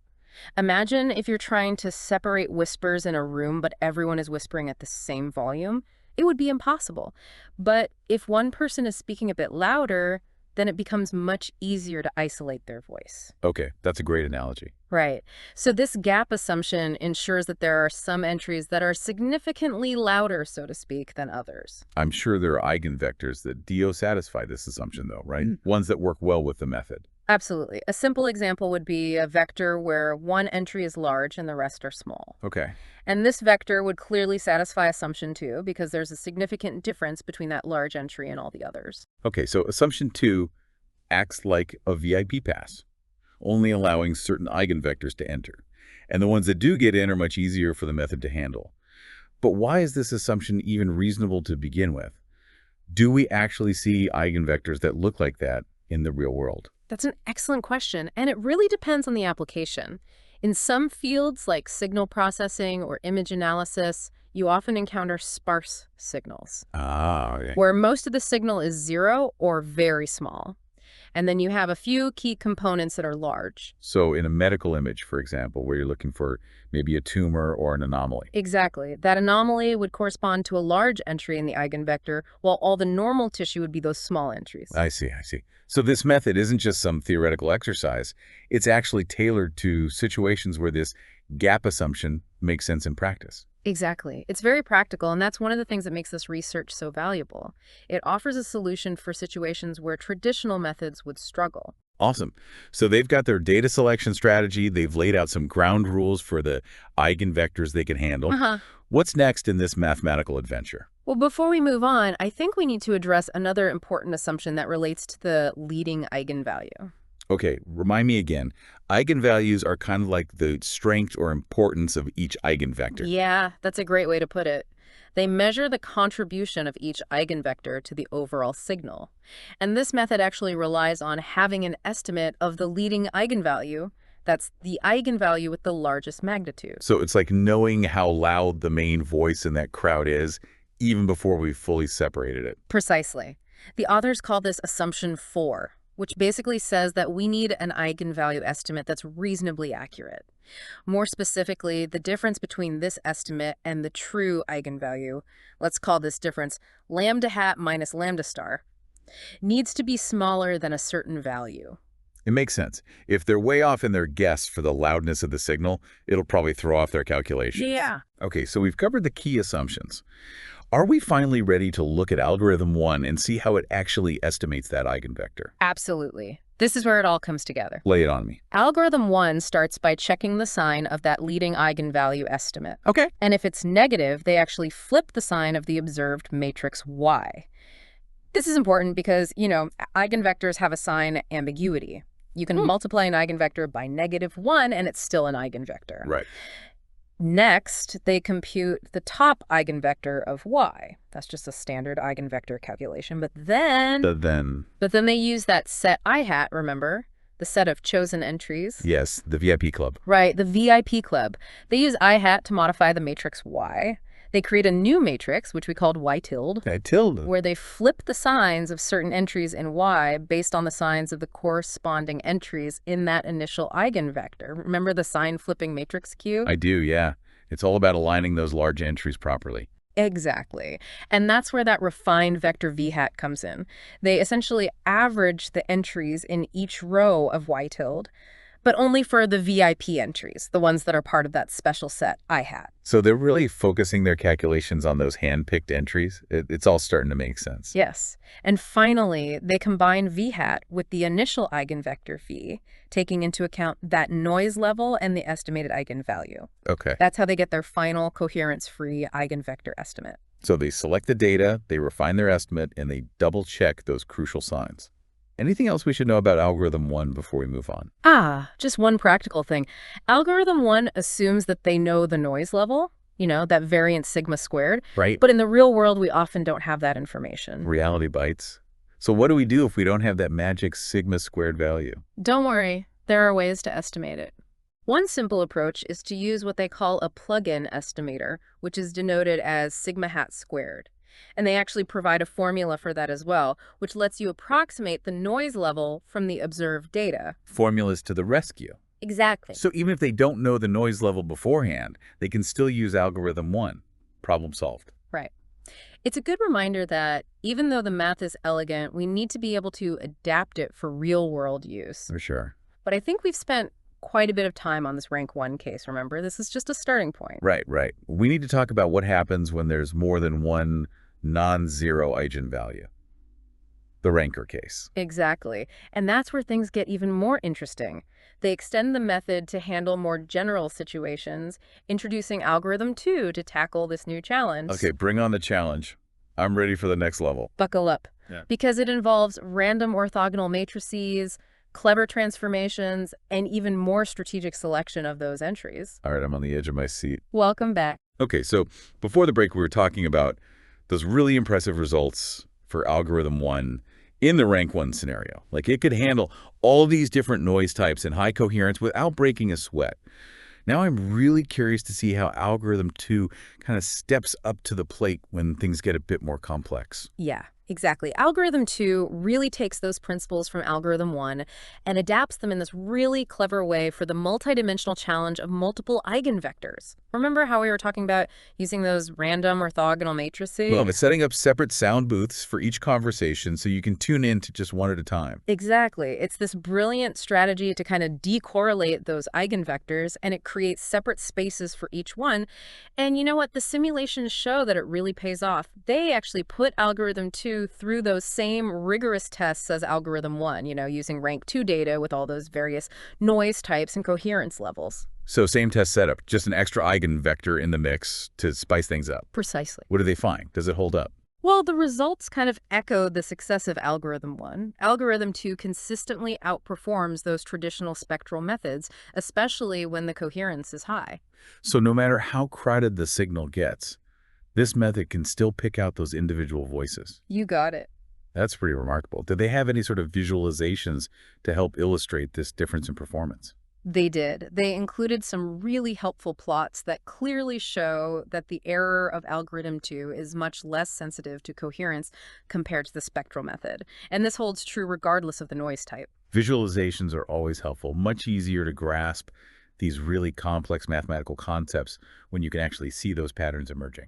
Imagine if you're trying to separate whispers in a room, but everyone is whispering at the same volume. It would be impossible. But if one person is speaking a bit louder, then it becomes much easier to isolate their voice. Okay, that's a great analogy. Right. So this gap assumption ensures that there are some entries that are significantly louder, so to speak, than others. I'm sure there are eigenvectors that satisfy this assumption, though, right? Ones that work well with the method. Absolutely. A simple example would be a vector where one entry is large and the rest are small. Okay. And this vector would clearly satisfy assumption 2 because there's a significant difference between that large entry and all the others. Okay, so assumption 2 acts like a VIP pass, only allowing certain eigenvectors to enter. And the ones that do get in are much easier for the method to handle. But why is this assumption even reasonable to begin with? Do we actually see eigenvectors that look like that in the real world? That's an excellent question, and it really depends on the application. In some fields, like signal processing or image analysis, you often encounter sparse signals, Okay. where most of the signal is 0 or very small. And then you have a few key components that are large. So in a medical image, for example, where you're looking for maybe a tumor or an anomaly. Exactly. That anomaly would correspond to a large entry in the eigenvector, while all the normal tissue would be those small entries. I see. So this method isn't just some theoretical exercise. It's actually tailored to situations where this gap assumption makes sense in practice. Exactly. It's very practical, and that's one of the things that makes this research so valuable. It offers a solution for situations where traditional methods would struggle. Awesome. So they've got their data selection strategy. They've laid out some ground rules for the eigenvectors they can handle. What's next in this mathematical adventure? Well, before we move on, I think we need to address another important assumption that relates to the leading eigenvalue. Okay, remind me again. Eigenvalues are kind of like the strength or importance of each eigenvector. Yeah, that's a great way to put it. They measure the contribution of each eigenvector to the overall signal. And this method actually relies on having an estimate of the leading eigenvalue. That's the eigenvalue with the largest magnitude. So it's like knowing how loud the main voice in that crowd is, even before we've fully separated it. Precisely. The authors call this assumption 4, which basically says that we need an eigenvalue estimate that's reasonably accurate. More specifically, the difference between this estimate and the true eigenvalue, let's call this difference lambda hat minus lambda star, needs to be smaller than a certain value. It makes sense. If they're way off in their guess for the loudness of the signal, it'll probably throw off their calculations. Yeah. Okay, so we've covered the key assumptions. Are we finally ready to look at algorithm 1 and see how it actually estimates that eigenvector? Absolutely. This is where it all comes together. Lay it on me. Algorithm 1 starts by checking the sign of that leading eigenvalue estimate. Okay. And if it's negative, they actually flip the sign of the observed matrix Y. This is important because, eigenvectors have a sign ambiguity. You can multiply an eigenvector by -1 and it's still an eigenvector. Right. Next, they compute the top eigenvector of Y. That's just a standard eigenvector calculation. But then they use that set I hat, remember? The set of chosen entries. Yes, the VIP club. Right, the VIP club. They use I hat to modify the matrix Y. They create a new matrix, which we called Y tilde, where they flip the signs of certain entries in Y based on the signs of the corresponding entries in that initial eigenvector. Remember the sign flipping matrix cue? I do, yeah. It's all about aligning those large entries properly. Exactly. And that's where that refined vector V hat comes in. They essentially average the entries in each row of Y tilde, but only for the VIP entries, the ones that are part of that special set I hat. So they're really focusing their calculations on those hand-picked entries. It's all starting to make sense. Yes. And finally, they combine V hat with the initial eigenvector V, taking into account that noise level and the estimated eigenvalue. Okay. That's how they get their final coherence-free eigenvector estimate. So they select the data, they refine their estimate, and they double-check those crucial signs. Anything else we should know about algorithm 1 before we move on? Just one practical thing. Algorithm 1 assumes that they know the noise level, that variance sigma squared. Right. But in the real world, we often don't have that information. Reality bites. So what do we do if we don't have that magic sigma squared value? Don't worry, there are ways to estimate it. One simple approach is to use what they call a plug-in estimator, which is denoted as sigma hat squared. And they actually provide a formula for that as well, which lets you approximate the noise level from the observed data. Formulas to the rescue. Exactly. So even if they don't know the noise level beforehand, they can still use algorithm 1. Problem solved. Right. It's a good reminder that even though the math is elegant, we need to be able to adapt it for real-world use. For sure. But I think we've spent quite a bit of time on this rank 1 case, remember? This is just a starting point. Right. We need to talk about what happens when there's more than one non-zero eigenvalue. The ranker case. Exactly. And that's where things get even more interesting. They extend the method to handle more general situations, introducing algorithm 2 to tackle this new challenge. Okay, bring on the challenge. I'm ready for the next level. Buckle up. Yeah. Because it involves random orthogonal matrices, clever transformations, and even more strategic selection of those entries. All right, I'm on the edge of my seat. Welcome back. Okay, so before the break, we were talking about those really impressive results for algorithm 1 in the rank 1 scenario. Like it could handle all these different noise types and high coherence without breaking a sweat. Now I'm really curious to see how algorithm 2 kind of steps up to the plate when things get a bit more complex. Yeah. Exactly. Algorithm 2 really takes those principles from algorithm 1 and adapts them in this really clever way for the multidimensional challenge of multiple eigenvectors. Remember how we were talking about using those random orthogonal matrices? Well, it's setting up separate sound booths for each conversation so you can tune in to just one at a time. Exactly. It's this brilliant strategy to kind of decorrelate those eigenvectors, and it creates separate spaces for each one. And you know what? The simulations show that it really pays off. They actually put algorithm 2 through those same rigorous tests as algorithm 1, using rank 2 data with all those various noise types and coherence levels. So same test setup, just an extra eigenvector in the mix to spice things up. Precisely. What do they find? Does it hold up? Well, the results kind of echo the success of algorithm 1. Algorithm 2 consistently outperforms those traditional spectral methods, especially when the coherence is high. So no matter how crowded the signal gets, This method can still pick out those individual voices. You got it. That's pretty remarkable. Did they have any sort of visualizations to help illustrate this difference in performance? They did. They included some really helpful plots that clearly show that the error of algorithm 2 is much less sensitive to coherence compared to the spectral method. And this holds true regardless of the noise type. Visualizations are always helpful, much easier to grasp these really complex mathematical concepts when you can actually see those patterns emerging.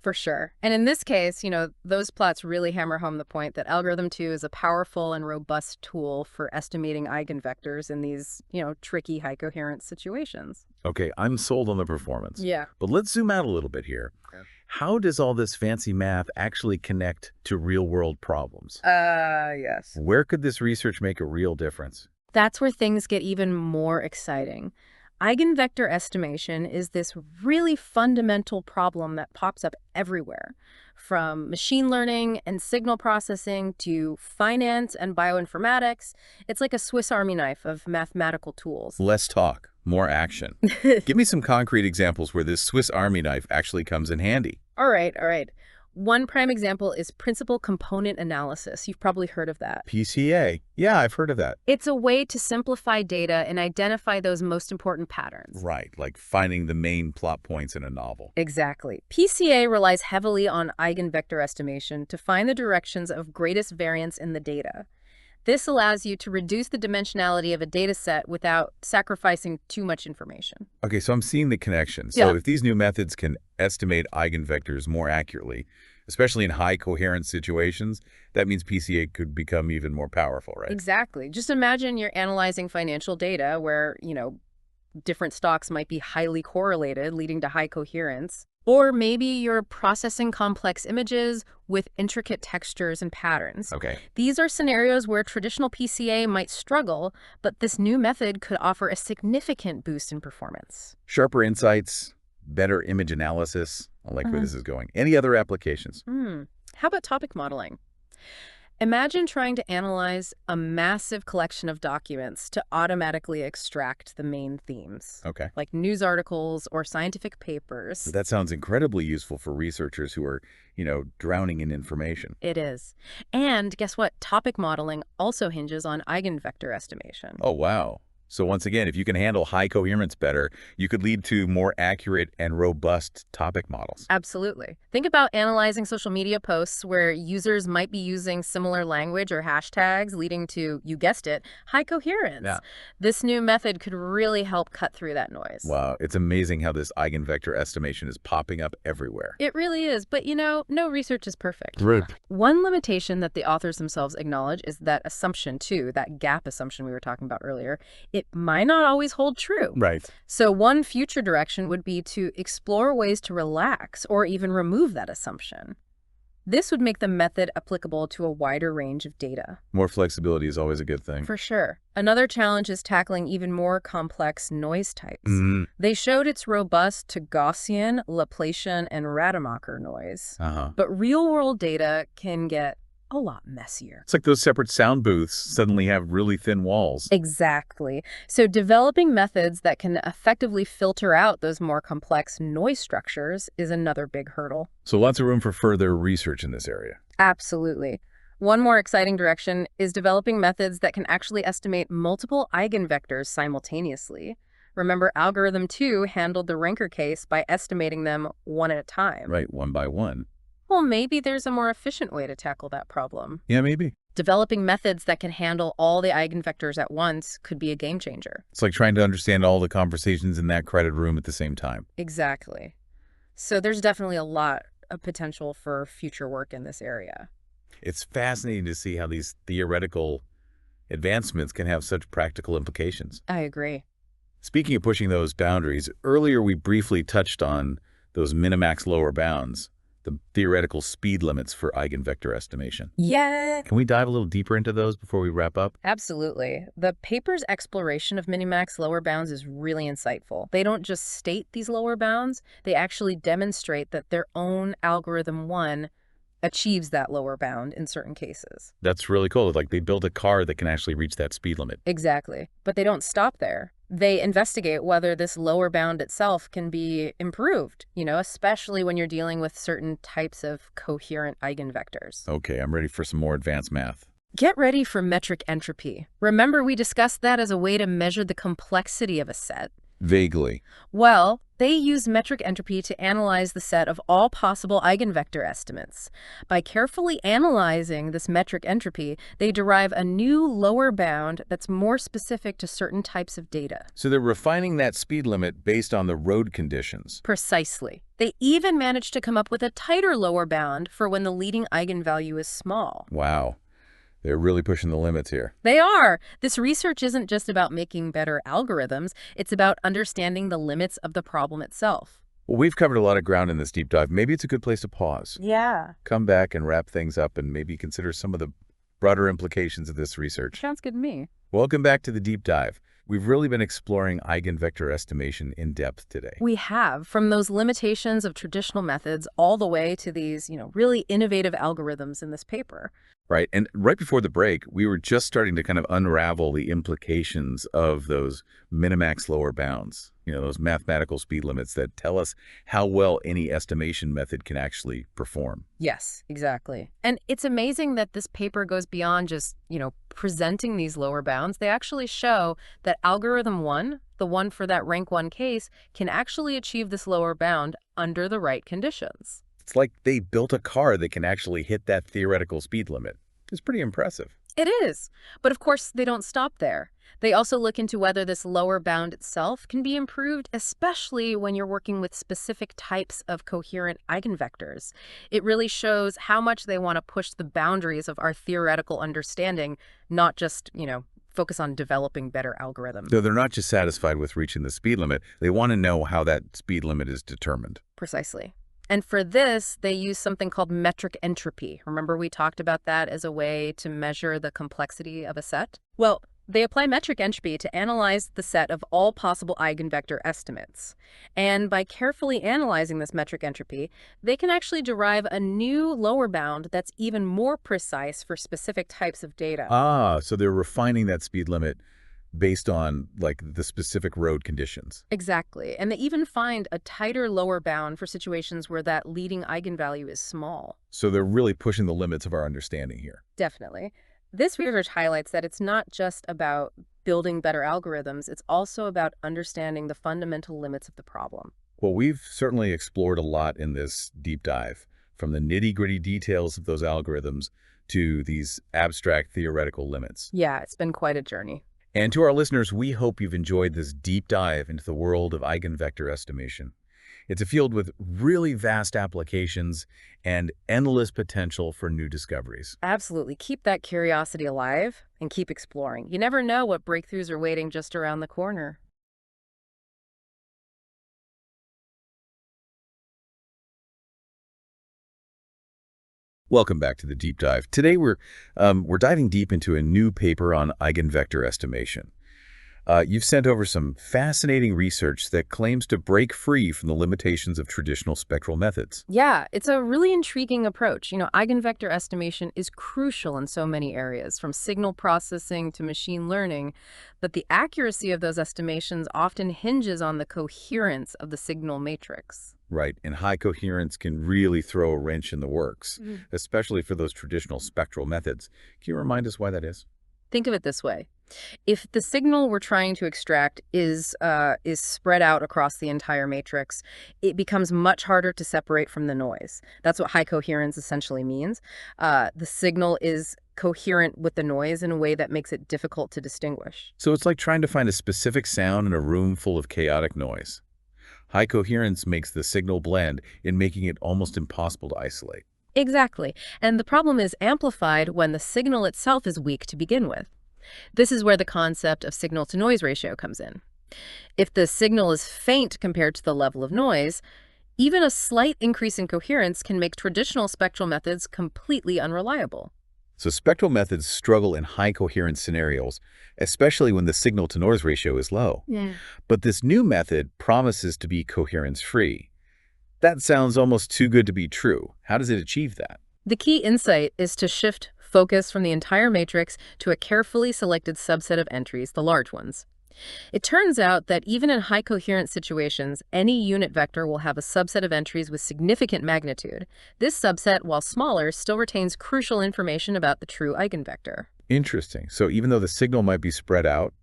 For sure. And in this case, those plots really hammer home the point that algorithm 2 is a powerful and robust tool for estimating eigenvectors in these, tricky high coherence situations. Okay, I'm sold on the performance. Yeah. But let's zoom out a little bit here. Okay. How does all this fancy math actually connect to real-world problems? Yes. Where could this research make a real difference? That's where things get even more exciting. Eigenvector estimation is this really fundamental problem that pops up everywhere, from machine learning and signal processing to finance and bioinformatics. It's like a Swiss Army knife of mathematical tools. Less talk, more action. Give me some concrete examples where this Swiss Army knife actually comes in handy. All right. One prime example is principal component analysis. You've probably heard of that. PCA. Yeah, I've heard of that. It's a way to simplify data and identify those most important patterns. Right, like finding the main plot points in a novel. Exactly. PCA relies heavily on eigenvector estimation to find the directions of greatest variance in the data. This allows you to reduce the dimensionality of a data set without sacrificing too much information. Okay, so I'm seeing the connection. Yeah. So if these new methods can estimate eigenvectors more accurately, especially in high coherence situations, that means PCA could become even more powerful, right? Exactly. Just imagine you're analyzing financial data where, different stocks might be highly correlated, leading to high coherence. Or maybe you're processing complex images with intricate textures and patterns. Okay. These are scenarios where traditional PCA might struggle, but this new method could offer a significant boost in performance. Sharper insights, better image analysis. I like where this is going. Any other applications? How about topic modeling? Imagine trying to analyze a massive collection of documents to automatically extract the main themes. Okay. Like news articles or scientific papers. That sounds incredibly useful for researchers who are, drowning in information. It is. And guess what? Topic modeling also hinges on eigenvector estimation. Oh, wow. So once again, if you can handle high coherence better, you could lead to more accurate and robust topic models. Absolutely. Think about analyzing social media posts where users might be using similar language or hashtags, leading to, you guessed it, high coherence. Yeah. This new method could really help cut through that noise. Wow, it's amazing how this eigenvector estimation is popping up everywhere. It really is. But, no research is perfect. Right. One limitation that the authors themselves acknowledge is that assumption, too, that gap assumption we were talking about earlier. It might not always hold true. Right. So one future direction would be to explore ways to relax or even remove that assumption. This would make the method applicable to a wider range of data. More flexibility is always a good thing. For sure. Another challenge is tackling even more complex noise types. They showed it's robust to Gaussian, Laplacian, and Rademacher noise. But real-world data can get a lot messier. It's like those separate sound booths suddenly have really thin walls. Exactly. So developing methods that can effectively filter out those more complex noise structures is another big hurdle. So lots of room for further research in this area. Absolutely. One more exciting direction is developing methods that can actually estimate multiple eigenvectors simultaneously. Remember, algorithm 2 handled the ranker case by estimating them one at a time. Right, one by one. Well, maybe there's a more efficient way to tackle that problem. Yeah, maybe. Developing methods that can handle all the eigenvectors at once could be a game changer. It's like trying to understand all the conversations in that crowded room at the same time. Exactly. So there's definitely a lot of potential for future work in this area. It's fascinating to see how these theoretical advancements can have such practical implications. I agree. Speaking of pushing those boundaries, earlier we briefly touched on those minimax lower bounds, the theoretical speed limits for eigenvector estimation. Yeah. Can we dive a little deeper into those before we wrap up? Absolutely. The paper's exploration of minimax lower bounds is really insightful. They don't just state these lower bounds, they actually demonstrate that their own algorithm 1 achieves that lower bound in certain cases. That's really cool. Like they build a car that can actually reach that speed limit. Exactly. But they don't stop there. They investigate whether this lower bound itself can be improved, especially when you're dealing with certain types of coherent eigenvectors. Okay, I'm ready for some more advanced math. Get ready for metric entropy. Remember, we discussed that as a way to measure the complexity of a set. Vaguely. Well, they use metric entropy to analyze the set of all possible eigenvector estimates. By carefully analyzing this metric entropy, they derive a new lower bound that's more specific to certain types of data. So they're refining that speed limit based on the road conditions. Precisely. They even managed to come up with a tighter lower bound for when the leading eigenvalue is small. Wow. They're really pushing the limits here. They are. This research isn't just about making better algorithms, it's about understanding the limits of the problem itself. Well, we've covered a lot of ground in this deep dive. Maybe it's a good place to pause. Yeah. Come back and wrap things up and maybe consider some of the broader implications of this research. Sounds good to me. Welcome back to the deep dive. We've really been exploring eigenvector estimation in depth today. We have, from those limitations of traditional methods all the way to these, really innovative algorithms in this paper. Right. And right before the break, we were just starting to kind of unravel the implications of those minimax lower bounds, those mathematical speed limits that tell us how well any estimation method can actually perform. Yes, exactly. And it's amazing that this paper goes beyond just, presenting these lower bounds. They actually show that algorithm 1, the one for that rank 1 case, can actually achieve this lower bound under the right conditions. It's like they built a car that can actually hit that theoretical speed limit. It's pretty impressive. It is. But of course, they don't stop there. They also look into whether this lower bound itself can be improved, especially when you're working with specific types of coherent eigenvectors. It really shows how much they want to push the boundaries of our theoretical understanding, not just, focus on developing better algorithms. So they're not just satisfied with reaching the speed limit. They want to know how that speed limit is determined. Precisely. And for this, they use something called metric entropy. Remember, we talked about that as a way to measure the complexity of a set? Well, they apply metric entropy to analyze the set of all possible eigenvector estimates. And by carefully analyzing this metric entropy, they can actually derive a new lower bound that's even more precise for specific types of data. Ah, so they're refining that speed limit based on, the specific road conditions. Exactly. And they even find a tighter lower bound for situations where that leading eigenvalue is small. So they're really pushing the limits of our understanding here. Definitely. This research highlights that it's not just about building better algorithms, it's also about understanding the fundamental limits of the problem. Well, we've certainly explored a lot in this deep dive, from the nitty-gritty details of those algorithms to these abstract theoretical limits. Yeah, it's been quite a journey. And to our listeners, we hope you've enjoyed this deep dive into the world of eigenvector estimation. It's a field with really vast applications and endless potential for new discoveries. Absolutely. Keep that curiosity alive and keep exploring. You never know what breakthroughs are waiting just around the corner. Welcome back to the deep dive. Today we're diving deep into a new paper on eigenvector estimation. You've sent over some fascinating research that claims to break free from the limitations of traditional spectral methods. Yeah, it's a really intriguing approach. Eigenvector estimation is crucial in so many areas, from signal processing to machine learning, but the accuracy of those estimations often hinges on the coherence of the signal matrix. Right, and high coherence can really throw a wrench in the works, especially for those traditional spectral methods. Can you remind us why that is? Think of it this way. If the signal we're trying to extract is spread out across the entire matrix, it becomes much harder to separate from the noise. That's what high coherence essentially means. The signal is coherent with the noise in a way that makes it difficult to distinguish. So it's like trying to find a specific sound in a room full of chaotic noise. High coherence makes the signal blend in making it almost impossible to isolate. Exactly. And the problem is amplified when the signal itself is weak to begin with. This is where the concept of signal-to-noise ratio comes in. If the signal is faint compared to the level of noise, even a slight increase in coherence can make traditional spectral methods completely unreliable. So spectral methods struggle in high coherence scenarios, especially when the signal-to-noise ratio is low. Yeah. But this new method promises to be coherence-free. That sounds almost too good to be true. How does it achieve that? The key insight is to shift focus from the entire matrix to a carefully selected subset of entries, the large ones. It turns out that even in high coherence situations, any unit vector will have a subset of entries with significant magnitude. This subset, while smaller, still retains crucial information about the true eigenvector. Interesting. So even though the signal might be spread out,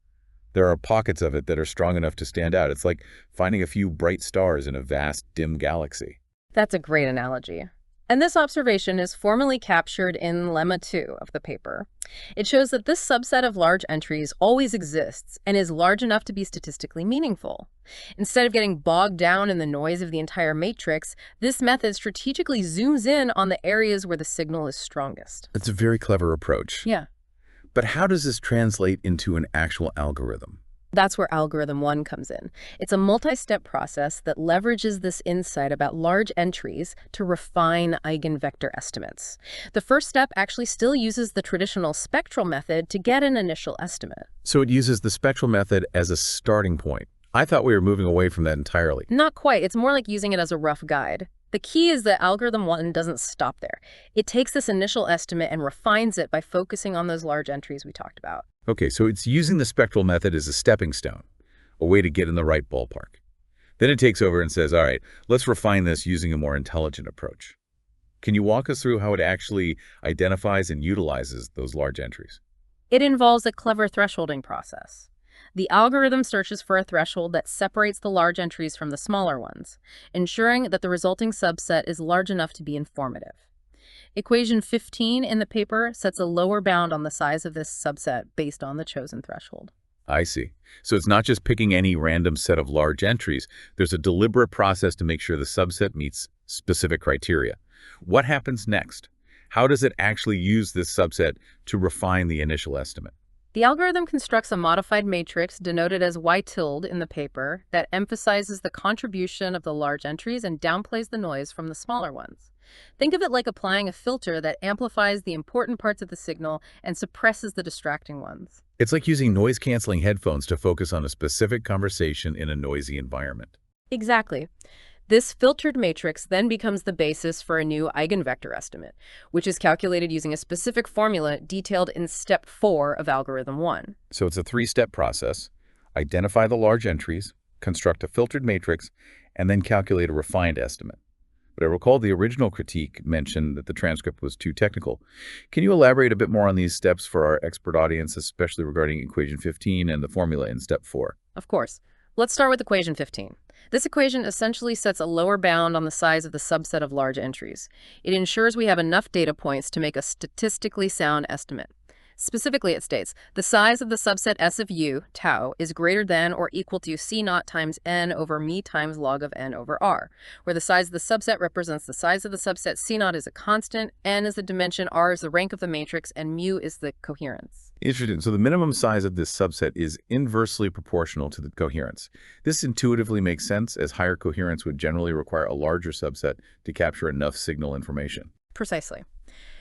there are pockets of it that are strong enough to stand out. It's like finding a few bright stars in a vast, dim galaxy. That's a great analogy. And this observation is formally captured in Lemma 2 of the paper. It shows that this subset of large entries always exists and is large enough to be statistically meaningful. Instead of getting bogged down in the noise of the entire matrix, this method strategically zooms in on the areas where the signal is strongest. It's a very clever approach. Yeah. But how does this translate into an actual algorithm? That's where algorithm 1 comes in. It's a multi-step process that leverages this insight about large entries to refine eigenvector estimates. The first step actually still uses the traditional spectral method to get an initial estimate. So it uses the spectral method as a starting point. I thought we were moving away from that entirely. Not quite. It's more like using it as a rough guide. The key is that algorithm 1 doesn't stop there. It takes this initial estimate and refines it by focusing on those large entries we talked about. Okay, so it's using the spectral method as a stepping stone, a way to get in the right ballpark. Then it takes over and says, all right, let's refine this using a more intelligent approach. Can you walk us through how it actually identifies and utilizes those large entries? It involves a clever thresholding process. The algorithm searches for a threshold that separates the large entries from the smaller ones, ensuring that the resulting subset is large enough to be informative. Equation 15 in the paper sets a lower bound on the size of this subset based on the chosen threshold. I see. So it's not just picking any random set of large entries. There's a deliberate process to make sure the subset meets specific criteria. What happens next? How does it actually use this subset to refine the initial estimate? The algorithm constructs a modified matrix denoted as y tilde in the paper that emphasizes the contribution of the large entries and downplays the noise from the smaller ones. Think of it like applying a filter that amplifies the important parts of the signal and suppresses the distracting ones. It's like using noise-canceling headphones to focus on a specific conversation in a noisy environment. Exactly. This filtered matrix then becomes the basis for a new eigenvector estimate, which is calculated using a specific formula detailed in step 4 of algorithm 1. So it's a three-step process. Identify the large entries, construct a filtered matrix, and then calculate a refined estimate. But I recall the original critique mentioned that the transcript was too technical. Can you elaborate a bit more on these steps for our expert audience, especially regarding equation 15 and the formula in step 4? Of course. Let's start with equation 15. This equation essentially sets a lower bound on the size of the subset of large entries. It ensures we have enough data points to make a statistically sound estimate. Specifically, it states, the size of the subset S of U, tau, is greater than or equal to C naught times n over me times log of n over r, where the size of the subset represents the size of the subset, C naught is a constant, n is the dimension, r is the rank of the matrix, and mu is the coherence. Interesting. So the minimum size of this subset is inversely proportional to the coherence. This intuitively makes sense, as higher coherence would generally require a larger subset to capture enough signal information. Precisely.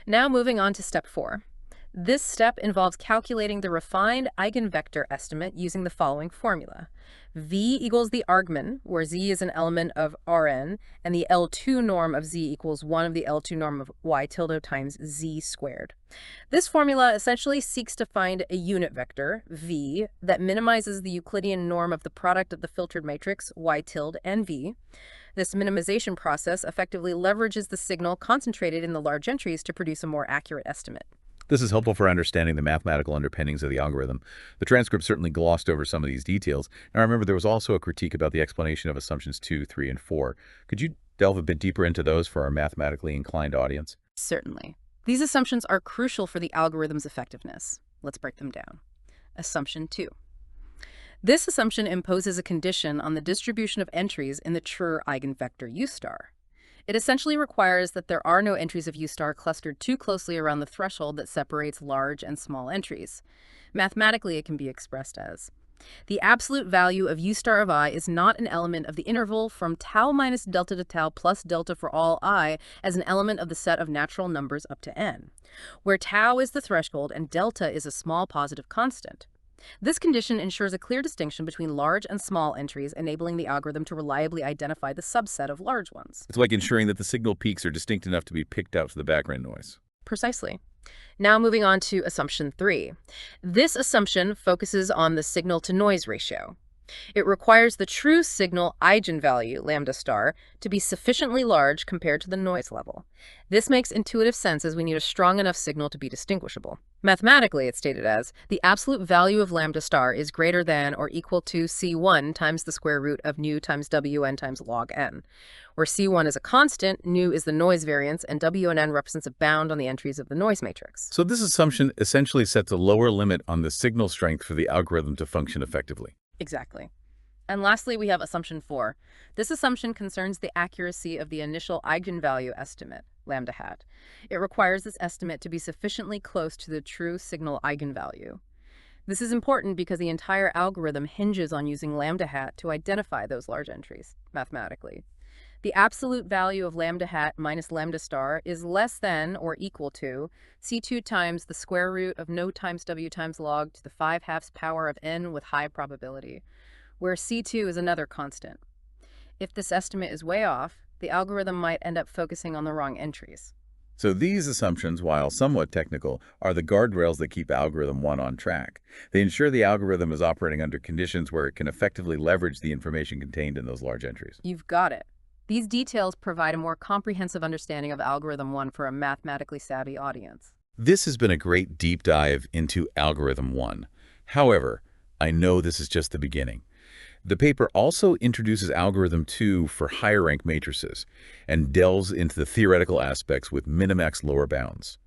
Now moving on to step 4. This step involves calculating the refined eigenvector estimate using the following formula. V equals the argmin, where Z is an element of Rn, and the L2 norm of Z equals 1 of the L2 norm of Y tilde times Z squared. This formula essentially seeks to find a unit vector, V, that minimizes the Euclidean norm of the product of the filtered matrix, Y tilde and V. This minimization process effectively leverages the signal concentrated in the large entries to produce a more accurate estimate. This is helpful for understanding the mathematical underpinnings of the algorithm. The transcript certainly glossed over some of these details. Now, remember, there was also a critique about the explanation of assumptions 2, 3, and 4. Could you delve a bit deeper into those for our mathematically inclined audience? Certainly. These assumptions are crucial for the algorithm's effectiveness. Let's break them down. Assumption 2. This assumption imposes a condition on the distribution of entries in the Trur eigenvector U star. It essentially requires that there are no entries of U star clustered too closely around the threshold that separates large and small entries. Mathematically, it can be expressed as the absolute value of U star of I is not an element of the interval from tau minus delta to tau plus delta for all I as an element of the set of natural numbers up to n, where tau is the threshold and delta is a small positive constant. This condition ensures a clear distinction between large and small entries, enabling the algorithm to reliably identify the subset of large ones. It's like ensuring that the signal peaks are distinct enough to be picked out for the background noise. Precisely. Now moving on to assumption 3. This assumption focuses on the signal-to-noise ratio. It requires the true signal eigenvalue, lambda star, to be sufficiently large compared to the noise level. This makes intuitive sense as we need a strong enough signal to be distinguishable. Mathematically, it's stated as the absolute value of lambda star is greater than or equal to C1 times the square root of nu times Wn times log n, where C1 is a constant, nu is the noise variance, and Wn represents a bound on the entries of the noise matrix. So this assumption essentially sets a lower limit on the signal strength for the algorithm to function effectively. Exactly. And lastly, we have assumption 4. This assumption concerns the accuracy of the initial eigenvalue estimate, lambda hat. It requires this estimate to be sufficiently close to the true signal eigenvalue. This is important because the entire algorithm hinges on using lambda hat to identify those large entries, mathematically. The absolute value of lambda hat minus lambda star is less than or equal to C2 times the square root of no times W times log to the 5/2 power of n with high probability, where C2 is another constant. If this estimate is way off, the algorithm might end up focusing on the wrong entries. So these assumptions, while somewhat technical, are the guardrails that keep algorithm 1 on track. They ensure the algorithm is operating under conditions where it can effectively leverage the information contained in those large entries. You've got it. These details provide a more comprehensive understanding of algorithm 1 for a mathematically savvy audience. This has been a great deep dive into algorithm 1. However, I know this is just the beginning. The paper also introduces algorithm 2 for higher rank matrices and delves into the theoretical aspects with minimax lower bounds.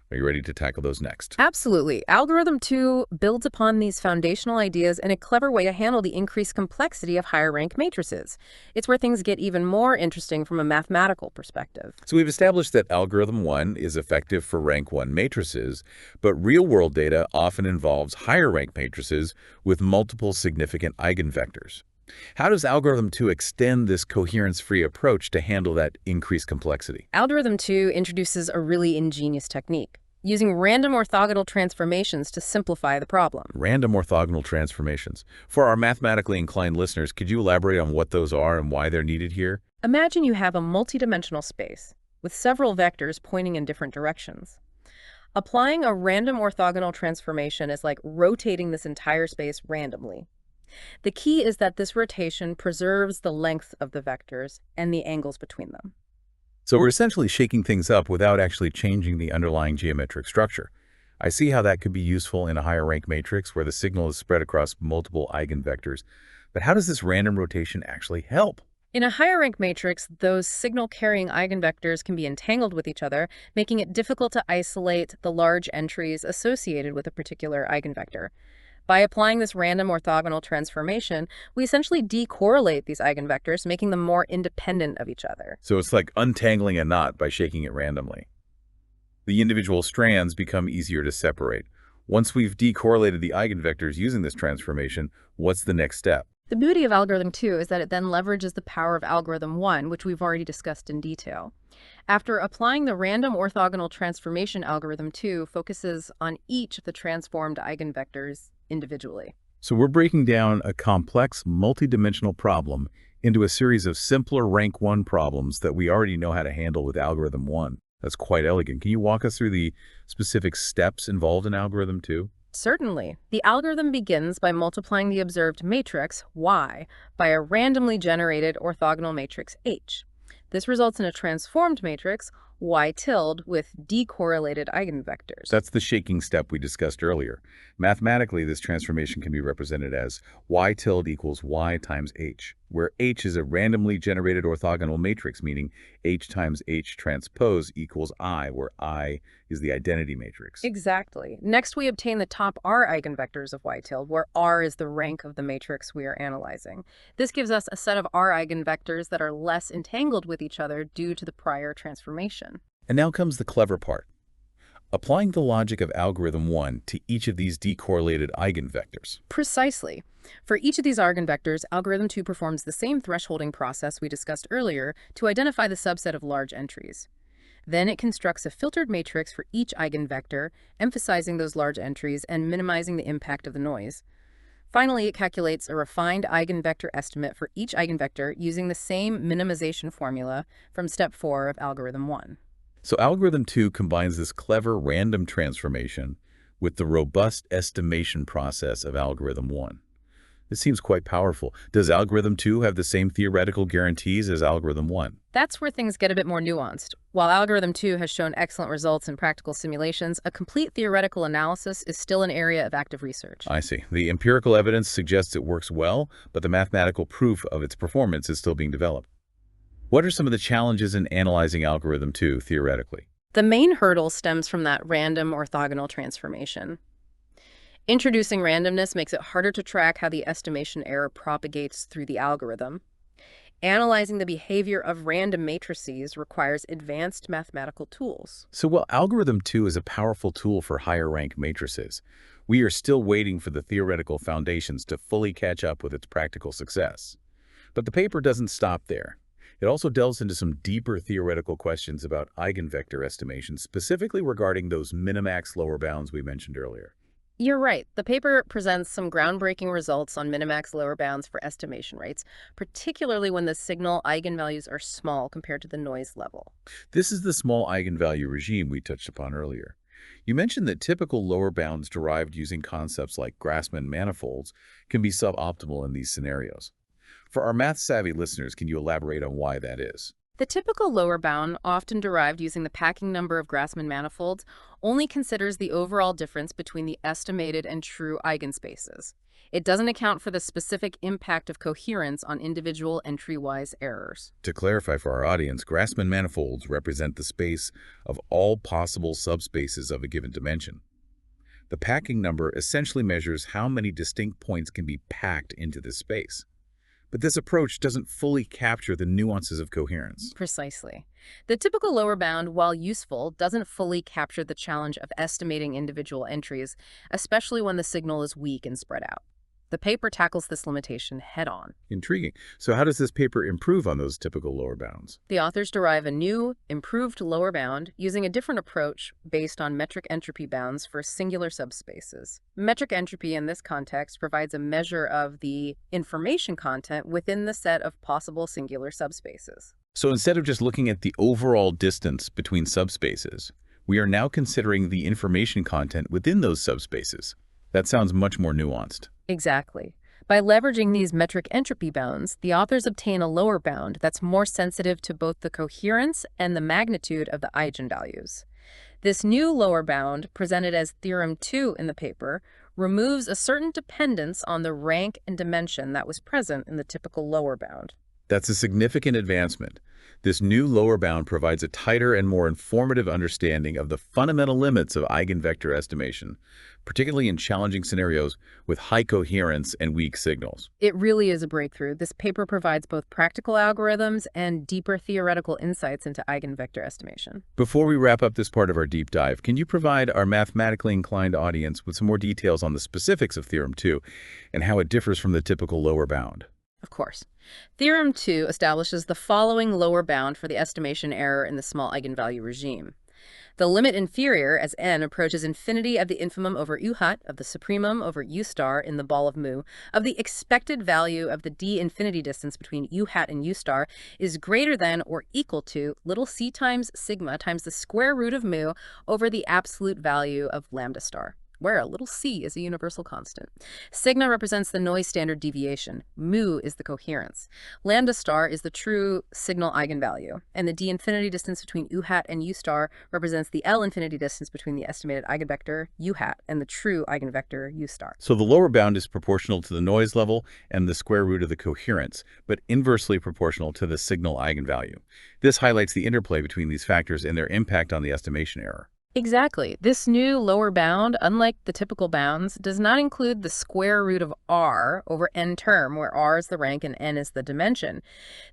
Are you ready to tackle those next? Absolutely. Algorithm 2 builds upon these foundational ideas in a clever way to handle the increased complexity of higher rank matrices. It's where things get even more interesting from a mathematical perspective. So we've established that algorithm 1 is effective for rank 1 matrices, but real-world data often involves higher rank matrices with multiple significant eigenvectors. How does algorithm 2 extend this coherence-free approach to handle that increased complexity? Algorithm 2 introduces a really ingenious technique, using random orthogonal transformations to simplify the problem. Random orthogonal transformations. For our mathematically inclined listeners, could you elaborate on what those are and why they're needed here? Imagine you have a multidimensional space with several vectors pointing in different directions. Applying a random orthogonal transformation is like rotating this entire space randomly. The key is that this rotation preserves the length of the vectors and the angles between them. So we're essentially shaking things up without actually changing the underlying geometric structure. I see how that could be useful in a higher rank matrix where the signal is spread across multiple eigenvectors. But how does this random rotation actually help? In a higher rank matrix, those signal-carrying eigenvectors can be entangled with each other, making it difficult to isolate the large entries associated with a particular eigenvector. By applying this random orthogonal transformation, we essentially decorrelate these eigenvectors, making them more independent of each other. So it's like untangling a knot by shaking it randomly. The individual strands become easier to separate. Once we've decorrelated the eigenvectors using this transformation, what's the next step? The beauty of algorithm 2 is that it then leverages the power of algorithm 1, which we've already discussed in detail. After applying the random orthogonal transformation, algorithm 2 focuses on each of the transformed eigenvectors individually. So we're breaking down a complex, multidimensional problem into a series of simpler rank 1 problems that we already know how to handle with algorithm 1. That's quite elegant. Can you walk us through the specific steps involved in algorithm 2? Certainly. The algorithm begins by multiplying the observed matrix, Y, by a randomly generated orthogonal matrix, H. This results in a transformed matrix, Y tilde, with decorrelated eigenvectors. That's the shaking step we discussed earlier. Mathematically, this transformation can be represented as Y tilde equals Y times H, where H is a randomly generated orthogonal matrix, meaning H times H transpose equals I, where I is the identity matrix. Exactly. Next, we obtain the top R eigenvectors of Y tilde, where R is the rank of the matrix we are analyzing. This gives us a set of R eigenvectors that are less entangled with each other due to the prior transformation. And now comes the clever part. Applying the logic of algorithm 1 to each of these decorrelated eigenvectors. Precisely. For each of these eigenvectors, algorithm 2 performs the same thresholding process we discussed earlier to identify the subset of large entries. Then it constructs a filtered matrix for each eigenvector, emphasizing those large entries and minimizing the impact of the noise. Finally, it calculates a refined eigenvector estimate for each eigenvector using the same minimization formula from step 4 of algorithm 1. So algorithm 2 combines this clever random transformation with the robust estimation process of algorithm 1. This seems quite powerful. Does algorithm 2 have the same theoretical guarantees as algorithm 1? That's where things get a bit more nuanced. While algorithm 2 has shown excellent results in practical simulations, a complete theoretical analysis is still an area of active research. I see. The empirical evidence suggests it works well, but the mathematical proof of its performance is still being developed. What are some of the challenges in analyzing algorithm 2 theoretically? The main hurdle stems from that random orthogonal transformation. Introducing randomness makes it harder to track how the estimation error propagates through the algorithm. Analyzing the behavior of random matrices requires advanced mathematical tools. So while algorithm 2 is a powerful tool for higher rank matrices, we are still waiting for the theoretical foundations to fully catch up with its practical success. But the paper doesn't stop there. It also delves into some deeper theoretical questions about eigenvector estimation, specifically regarding those minimax lower bounds we mentioned earlier. You're right. The paper presents some groundbreaking results on minimax lower bounds for estimation rates, particularly when the signal eigenvalues are small compared to the noise level. This is the small eigenvalue regime we touched upon earlier. You mentioned that typical lower bounds derived using concepts like Grassmann manifolds can be suboptimal in these scenarios. For our math-savvy listeners, can you elaborate on why that is? The typical lower bound, often derived using the packing number of Grassmann manifolds, only considers the overall difference between the estimated and true eigenspaces. It doesn't account for the specific impact of coherence on individual entry-wise errors. To clarify for our audience, Grassmann manifolds represent the space of all possible subspaces of a given dimension. The packing number essentially measures how many distinct points can be packed into this space. But this approach doesn't fully capture the nuances of coherence. Precisely. The typical lower bound, while useful, doesn't fully capture the challenge of estimating individual entries, especially when the signal is weak and spread out. The paper tackles this limitation head-on. Intriguing. So how does this paper improve on those typical lower bounds? The authors derive a new, improved lower bound using a different approach based on metric entropy bounds for singular subspaces. Metric entropy in this context provides a measure of the information content within the set of possible singular subspaces. So instead of just looking at the overall distance between subspaces, we are now considering the information content within those subspaces. That sounds much more nuanced. Exactly. By leveraging these metric entropy bounds, the authors obtain a lower bound that's more sensitive to both the coherence and the magnitude of the eigenvalues. This new lower bound, presented as Theorem 2 in the paper, removes a certain dependence on the rank and dimension that was present in the typical lower bound. That's a significant advancement. This new lower bound provides a tighter and more informative understanding of the fundamental limits of eigenvector estimation, particularly in challenging scenarios with high coherence and weak signals. It really is a breakthrough. This paper provides both practical algorithms and deeper theoretical insights into eigenvector estimation. Before we wrap up this part of our deep dive, can you provide our mathematically inclined audience with some more details on the specifics of Theorem 2 and how it differs from the typical lower bound? Of course. Theorem 2 establishes the following lower bound for the estimation error in the small eigenvalue regime. The limit inferior as n approaches infinity of the infimum over u hat of the supremum over u star in the ball of mu of the expected value of the d infinity distance between u hat and u star is greater than or equal to little c times sigma times the square root of mu over the absolute value of lambda star, where a little c is a universal constant. Sigma represents the noise standard deviation. Mu is the coherence. Lambda star is the true signal eigenvalue. And the d infinity distance between u hat and u star represents the L infinity distance between the estimated eigenvector u hat and the true eigenvector u star. So the lower bound is proportional to the noise level and the square root of the coherence, but inversely proportional to the signal eigenvalue. This highlights the interplay between these factors and their impact on the estimation error. Exactly. This new lower bound, unlike the typical bounds, does not include the square root of r over n term, where r is the rank and n is the dimension.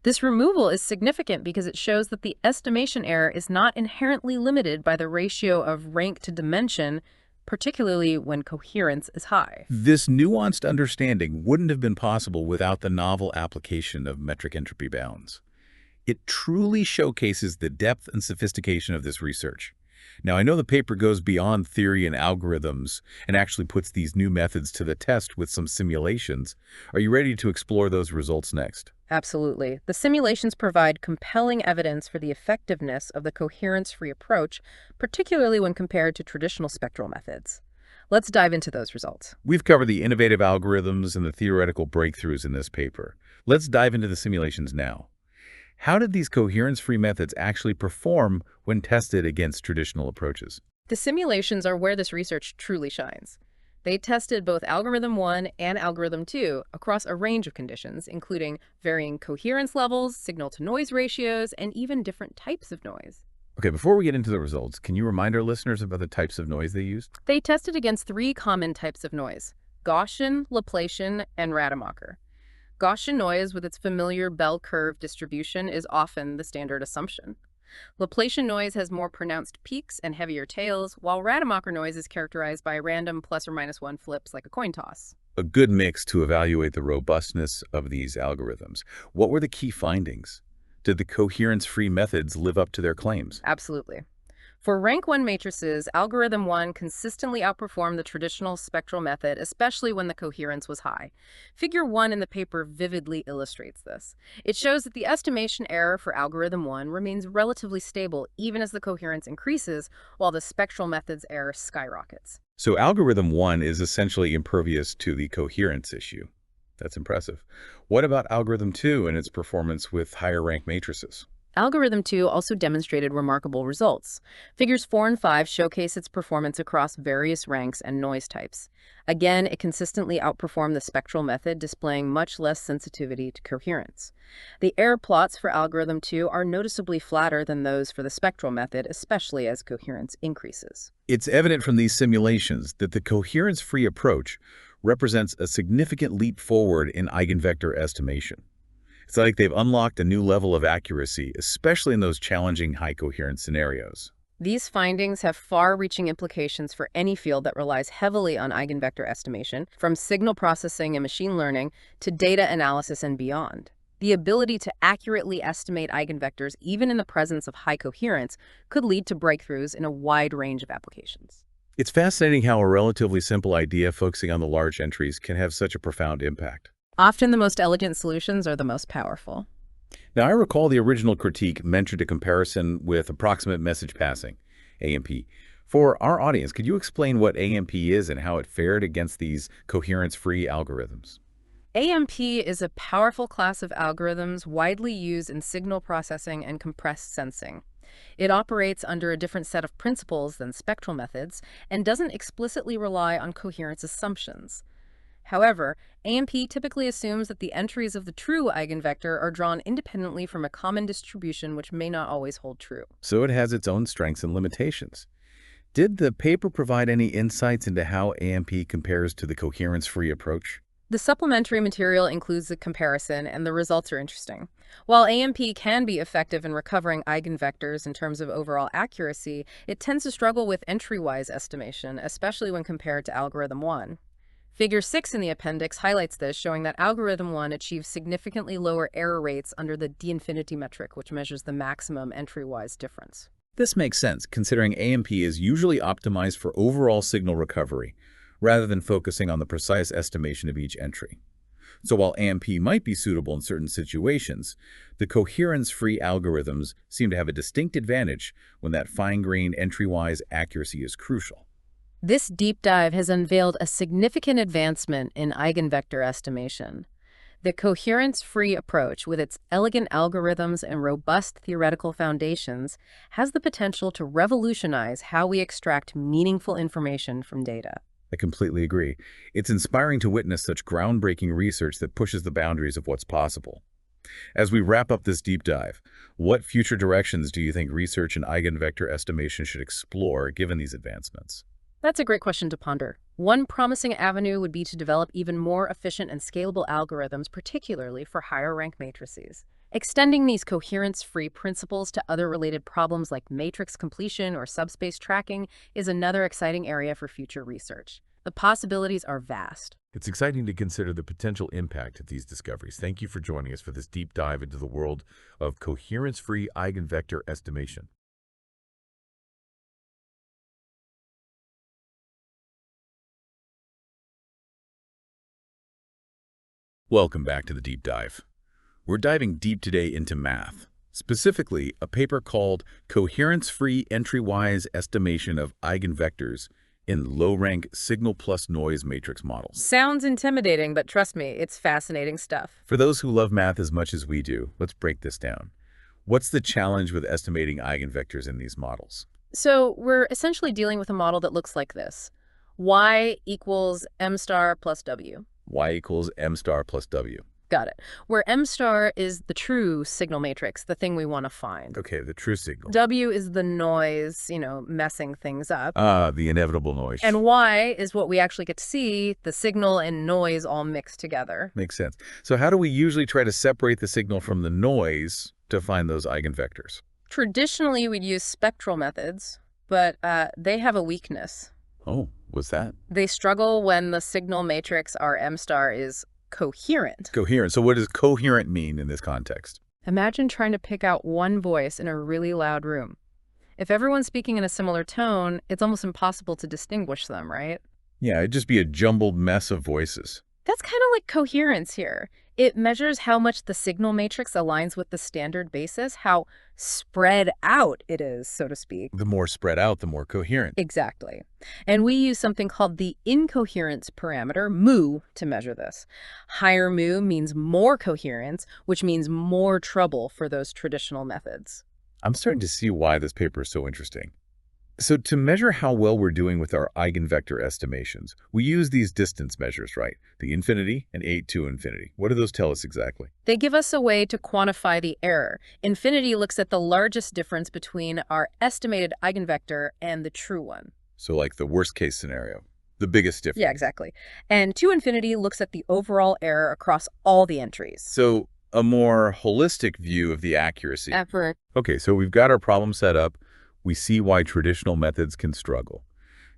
This removal is significant because it shows that the estimation error is not inherently limited by the ratio of rank to dimension, particularly when coherence is high. This nuanced understanding wouldn't have been possible without the novel application of metric entropy bounds. It truly showcases the depth and sophistication of this research. Now, I know the paper goes beyond theory and algorithms and actually puts these new methods to the test with some simulations. Are you ready to explore those results next? Absolutely. The simulations provide compelling evidence for the effectiveness of the coherence-free approach, particularly when compared to traditional spectral methods. Let's dive into those results. We've covered the innovative algorithms and the theoretical breakthroughs in this paper. Let's dive into the simulations now. How did these coherence-free methods actually perform when tested against traditional approaches? The simulations are where this research truly shines. They tested both Algorithm 1 and Algorithm 2 across a range of conditions, including varying coherence levels, signal-to-noise ratios, and even different types of noise. Okay, before we get into the results, can you remind our listeners about the types of noise they used? They tested against three common types of noise: Gaussian, Laplacian, and Rademacher. Gaussian noise, with its familiar bell curve distribution, is often the standard assumption. Laplacian noise has more pronounced peaks and heavier tails, while Rademacher noise is characterized by random +or -1 flips like a coin toss. A good mix to evaluate the robustness of these algorithms. What were the key findings? Did the coherence-free methods live up to their claims? Absolutely. For rank 1 matrices, Algorithm 1 consistently outperformed the traditional spectral method, especially when the coherence was high. Figure 1 in the paper vividly illustrates this. It shows that the estimation error for Algorithm 1 remains relatively stable even as the coherence increases, while the spectral method's error skyrockets. So algorithm 1 is essentially impervious to the coherence issue. That's impressive. What about algorithm 2 and its performance with higher rank matrices? Algorithm 2 also demonstrated remarkable results. Figures 4 and 5 showcase its performance across various ranks and noise types. Again, it consistently outperformed the spectral method, displaying much less sensitivity to coherence. The error plots for Algorithm 2 are noticeably flatter than those for the spectral method, especially as coherence increases. It's evident from these simulations that the coherence-free approach represents a significant leap forward in eigenvector estimation. It's like they've unlocked a new level of accuracy, especially in those challenging high-coherence scenarios. These findings have far-reaching implications for any field that relies heavily on eigenvector estimation, from signal processing and machine learning to data analysis and beyond. The ability to accurately estimate eigenvectors, even in the presence of high coherence, could lead to breakthroughs in a wide range of applications. It's fascinating how a relatively simple idea focusing on the large entries can have such a profound impact. Often the most elegant solutions are the most powerful. Now, I recall the original critique mentioned a comparison with approximate message passing, AMP. For our audience, could you explain what AMP is and how it fared against these coherence-free algorithms? AMP is a powerful class of algorithms widely used in signal processing and compressed sensing. It operates under a different set of principles than spectral methods and doesn't explicitly rely on coherence assumptions. However, AMP typically assumes that the entries of the true eigenvector are drawn independently from a common distribution, which may not always hold true. So it has its own strengths and limitations. Did the paper provide any insights into how AMP compares to the coherence-free approach? The supplementary material includes a comparison, and the results are interesting. While AMP can be effective in recovering eigenvectors in terms of overall accuracy, it tends to struggle with entry-wise estimation, especially when compared to Algorithm 1. Figure 6 in the appendix highlights this, showing that Algorithm 1 achieves significantly lower error rates under the d-infinity metric, which measures the maximum entry-wise difference. This makes sense, considering AMP is usually optimized for overall signal recovery, rather than focusing on the precise estimation of each entry. So while AMP might be suitable in certain situations, the coherence-free algorithms seem to have a distinct advantage when that fine-grained entry-wise accuracy is crucial. This deep dive has unveiled a significant advancement in eigenvector estimation. The coherence-free approach, with its elegant algorithms and robust theoretical foundations, has the potential to revolutionize how we extract meaningful information from data. I completely agree. It's inspiring to witness such groundbreaking research that pushes the boundaries of what's possible. As we wrap up this deep dive, what future directions do you think research in eigenvector estimation should explore given these advancements? That's a great question to ponder. One promising avenue would be to develop even more efficient and scalable algorithms, particularly for higher rank matrices. Extending these coherence-free principles to other related problems like matrix completion or subspace tracking is another exciting area for future research. The possibilities are vast. It's exciting to consider the potential impact of these discoveries. Thank you for joining us for this deep dive into the world of coherence-free eigenvector estimation. Welcome back to the deep dive. We're diving deep today into math, specifically a paper called Coherence-free Entrywise Estimation of Eigenvectors in low-rank signal plus noise matrix models. Sounds intimidating, but trust me, it's fascinating stuff. For those who love math as much as we do, let's break this down. What's the challenge with estimating eigenvectors in these models? So we're essentially dealing with a model that looks like this. Y equals m star plus w. Y equals m star plus w. Got it. Where m star is the true signal matrix, the thing we want to find. Okay, the true signal. W is the noise, messing things up. The inevitable noise. And Y is what we actually get to see, the signal and noise all mixed together. Makes sense. So how do we usually try to separate the signal from the noise to find those eigenvectors? Traditionally, we'd use spectral methods, but they have a weakness. Oh, what's that? They struggle when the signal matrix, our m star, is coherent. Coherent. So what does coherent mean in this context? Imagine trying to pick out one voice in a really loud room. If everyone's speaking in a similar tone, it's almost impossible to distinguish them, right? Yeah, it'd just be a jumbled mess of voices. That's kind of like coherence here. It measures how much the signal matrix aligns with the standard basis, how spread out it is, so to speak. The more spread out, the more coherent. Exactly. And we use something called the incoherence parameter, mu, to measure this. Higher mu means more coherence, which means more trouble for those traditional methods. I'm starting to see why this paper is so interesting. So to measure how well we're doing with our eigenvector estimations, we use these distance measures, right? The infinity and 8 to infinity. What do those tell us exactly? They give us a way to quantify the error. Infinity looks at the largest difference between our estimated eigenvector and the true one. So like the worst case scenario, the biggest difference. Yeah, exactly. And 2 infinity looks at the overall error across all the entries. So a more holistic view of the accuracy. Effort. Okay, so we've got our problem set up. We see why traditional methods can struggle.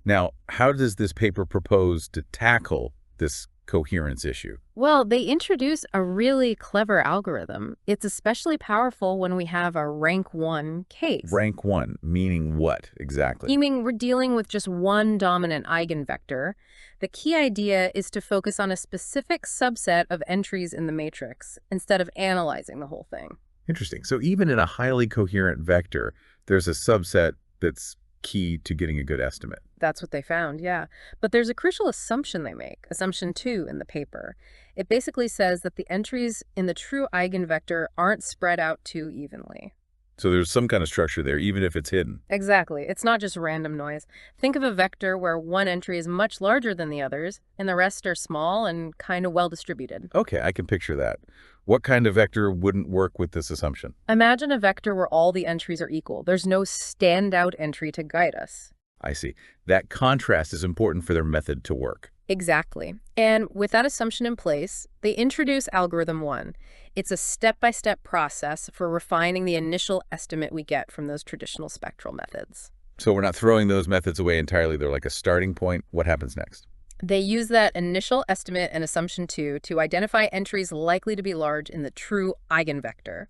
Now, how does this paper propose to tackle this coherence issue? Well, they introduce a really clever algorithm. It's especially powerful when we have a rank 1 case. Rank 1, meaning what exactly? Meaning we're dealing with just one dominant eigenvector. The key idea is to focus on a specific subset of entries in the matrix instead of analyzing the whole thing. Interesting. So even in a highly coherent vector, there's a subset that's key to getting a good estimate. That's what they found, yeah. But there's a crucial assumption they make, assumption 2 in the paper. It basically says that the entries in the true eigenvector aren't spread out too evenly. So there's some kind of structure there, even if it's hidden. Exactly. It's not just random noise. Think of a vector where one entry is much larger than the others, and the rest are small and kind of well distributed. Okay, I can picture that. What kind of vector wouldn't work with this assumption? Imagine a vector where all the entries are equal. There's no standout entry to guide us. I see. That contrast is important for their method to work. Exactly. And with that assumption in place, they introduce algorithm 1. It's a step-by-step process for refining the initial estimate we get from those traditional spectral methods. So we're not throwing those methods away entirely. They're like a starting point. What happens next? They use that initial estimate and assumption 2 to identify entries likely to be large in the true eigenvector.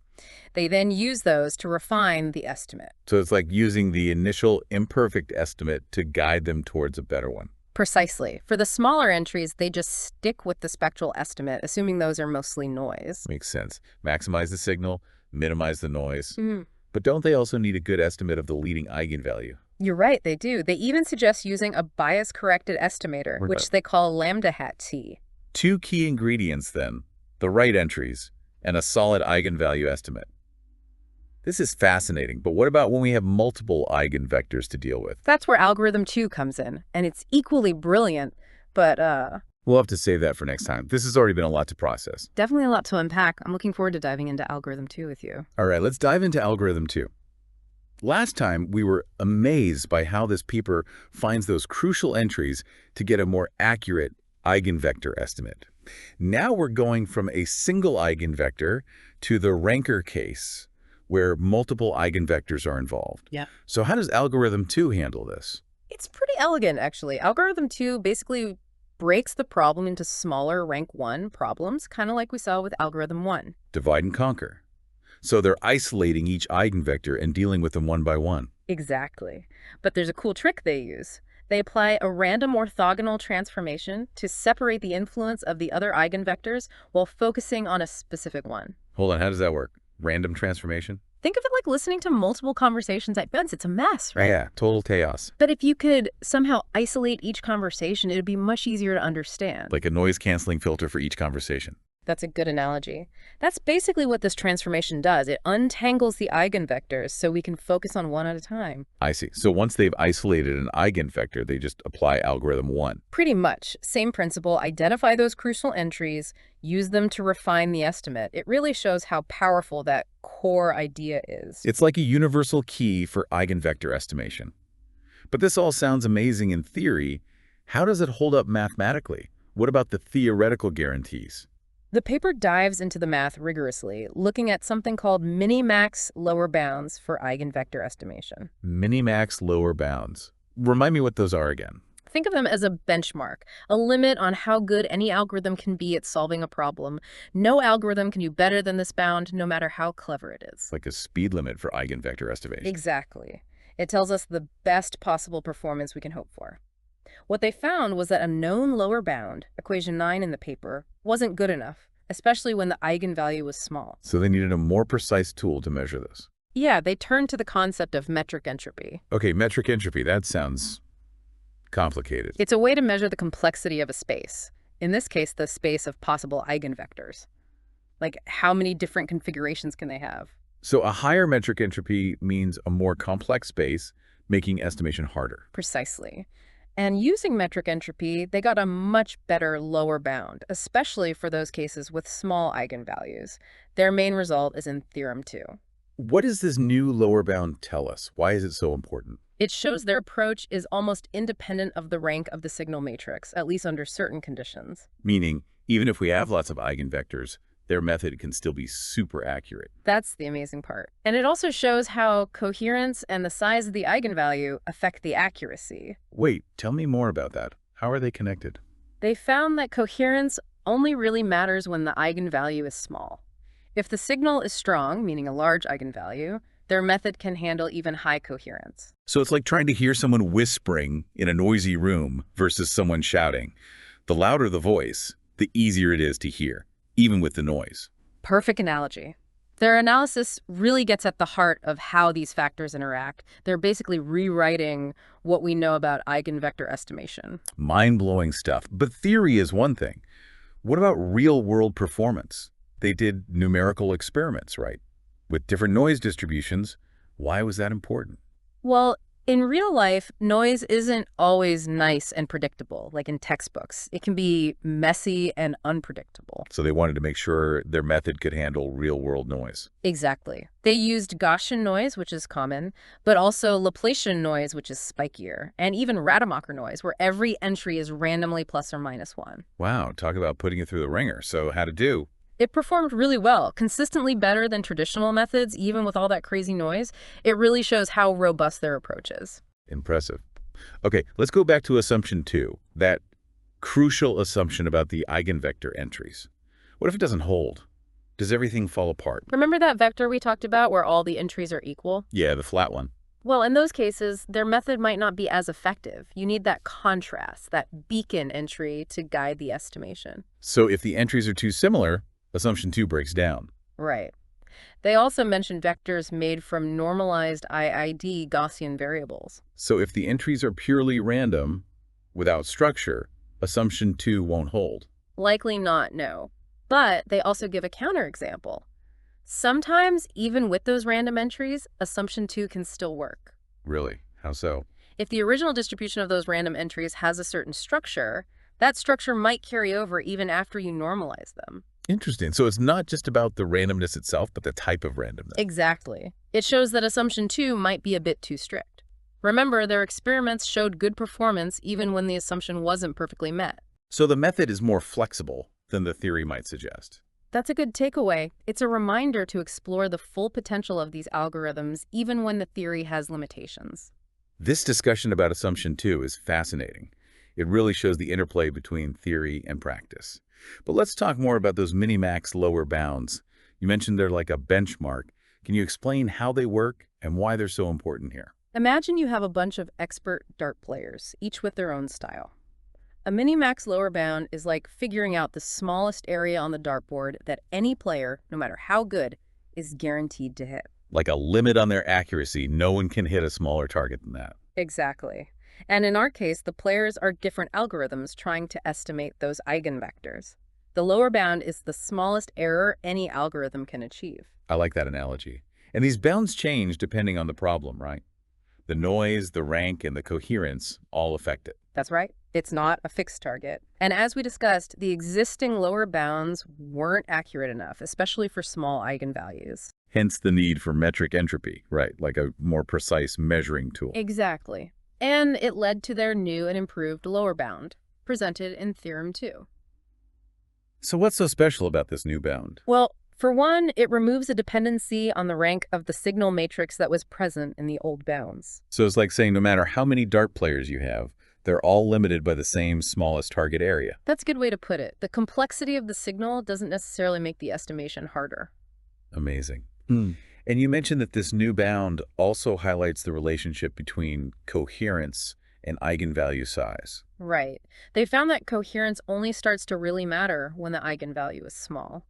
They then use those to refine the estimate. So it's like using the initial imperfect estimate to guide them towards a better one. Precisely. For the smaller entries, they just stick with the spectral estimate, assuming those are mostly noise. Makes sense. Maximize the signal, minimize the noise. Mm-hmm. But don't they also need a good estimate of the leading eigenvalue? You're right, they do. They even suggest using a bias-corrected estimator, which they call lambda hat t. 2 key ingredients, then, the right entries and a solid eigenvalue estimate. This is fascinating, but what about when we have multiple eigenvectors to deal with? That's where algorithm 2 comes in, and it's equally brilliant, but We'll have to save that for next time. This has already been a lot to process. definitely a lot to unpack. I'm looking forward to diving into algorithm 2 with you. All right, let's dive into algorithm 2. Last time, we were amazed by how this paper finds those crucial entries to get a more accurate eigenvector estimate. Now we're going from a single eigenvector to the ranker case, where multiple eigenvectors are involved. Yeah. So how does algorithm 2 handle this? It's pretty elegant, actually. Algorithm 2 basically breaks the problem into smaller rank 1 problems, kind of like we saw with algorithm 1. Divide and conquer. So they're isolating each eigenvector and dealing with them one by one. Exactly. But there's a cool trick they use. They apply a random orthogonal transformation to separate the influence of the other eigenvectors while focusing on a specific one. Hold on, how does that work? Random transformation? Think of it like listening to multiple conversations at once. It's a mess, right? Yeah, total chaos. But if you could somehow isolate each conversation, it would be much easier to understand. Like a noise-canceling filter for each conversation. That's a good analogy. That's basically what this transformation does. It untangles the eigenvectors so we can focus on one at a time. I see. So once they've isolated an eigenvector, they just apply algorithm 1. Pretty much. Same principle. Identify those crucial entries, use them to refine the estimate. It really shows how powerful that core idea is. It's like a universal key for eigenvector estimation. But this all sounds amazing in theory. How does it hold up mathematically? What about the theoretical guarantees? The paper dives into the math rigorously, looking at something called minimax lower bounds for eigenvector estimation. Minimax lower bounds. Remind me what those are again. Think of them as a benchmark, a limit on how good any algorithm can be at solving a problem. No algorithm can do better than this bound, no matter how clever it is. Like a speed limit for eigenvector estimation. Exactly. It tells us the best possible performance we can hope for. What they found was that a known lower bound, equation 9 in the paper, wasn't good enough, especially when the eigenvalue was small. So they needed a more precise tool to measure this. Yeah, they turned to the concept of metric entropy. Okay, metric entropy, that sounds complicated. It's a way to measure the complexity of a space. In this case, the space of possible eigenvectors. Like, how many different configurations can they have? So a higher metric entropy means a more complex space, making estimation harder. Precisely. And using metric entropy, they got a much better lower bound, especially for those cases with small eigenvalues. Their main result is in theorem 2. What does this new lower bound tell us? Why is it so important? It shows their approach is almost independent of the rank of the signal matrix, at least under certain conditions. Meaning, even if we have lots of eigenvectors, their method can still be super accurate. That's the amazing part. And it also shows how coherence and the size of the eigenvalue affect the accuracy. Wait, tell me more about that. How are they connected? They found that coherence only really matters when the eigenvalue is small. If the signal is strong, meaning a large eigenvalue, their method can handle even high coherence. So it's like trying to hear someone whispering in a noisy room versus someone shouting. The louder the voice, the easier it is to hear, even with the noise. Perfect analogy. Their analysis really gets at the heart of how these factors interact. They're basically rewriting what we know about eigenvector estimation. Mind-blowing stuff. But theory is one thing. What about real-world performance? They did numerical experiments, right? With different noise distributions. Why was that important? Well, in real life, noise isn't always nice and predictable, like in textbooks. It can be messy and unpredictable. So they wanted to make sure their method could handle real-world noise. Exactly. They used Gaussian noise, which is common, but also Laplacian noise, which is spikier, and even Rademacher noise, where every entry is randomly plus or minus 1. Wow, talk about putting it through the ringer. So how'd it do? It performed really well, consistently better than traditional methods, even with all that crazy noise. It really shows how robust their approach is. Impressive. Okay, let's go back to assumption 2, that crucial assumption about the eigenvector entries. What if it doesn't hold? Does everything fall apart? Remember that vector we talked about where all the entries are equal? Yeah, the flat one. Well, in those cases, their method might not be as effective. You need that contrast, that beacon entry to guide the estimation. So if the entries are too similar, assumption 2 breaks down. Right. They also mentioned vectors made from normalized IID Gaussian variables. So if the entries are purely random, without structure, assumption 2 won't hold. Likely not, no. But they also give a counterexample. Sometimes, even with those random entries, assumption 2 can still work. Really? How so? If the original distribution of those random entries has a certain structure, that structure might carry over even after you normalize them. Interesting. So it's not just about the randomness itself, but the type of randomness. Exactly. It shows that assumption 2 might be a bit too strict. Remember, their experiments showed good performance even when the assumption wasn't perfectly met. So the method is more flexible than the theory might suggest. That's a good takeaway. It's a reminder to explore the full potential of these algorithms even when the theory has limitations. This discussion about assumption 2 is fascinating. It really shows the interplay between theory and practice. But let's talk more about those minimax lower bounds. You mentioned they're like a benchmark. Can you explain how they work and why they're so important here? Imagine you have a bunch of expert dart players, each with their own style. A mini-max lower bound is like figuring out the smallest area on the dartboard that any player, no matter how good, is guaranteed to hit. Like a limit on their accuracy. No one can hit a smaller target than that. Exactly. And in our case, the players are different algorithms trying to estimate those eigenvectors. The lower bound is the smallest error any algorithm can achieve. I like that analogy. And these bounds change depending on the problem, right? The noise, the rank, and the coherence all affect it. That's right. It's not a fixed target. And as we discussed, the existing lower bounds weren't accurate enough, especially for small eigenvalues. Hence the need for metric entropy, right? Like a more precise measuring tool. Exactly. And it led to their new and improved lower bound, presented in Theorem 2. So what's so special about this new bound? Well, for one, it removes a dependency on the rank of the signal matrix that was present in the old bounds. So it's like saying no matter how many dart players you have, they're all limited by the same smallest target area. That's a good way to put it. The complexity of the signal doesn't necessarily make the estimation harder. Amazing. And you mentioned that this new bound also highlights the relationship between coherence and eigenvalue size. Right. They found that coherence only starts to really matter when the eigenvalue is small.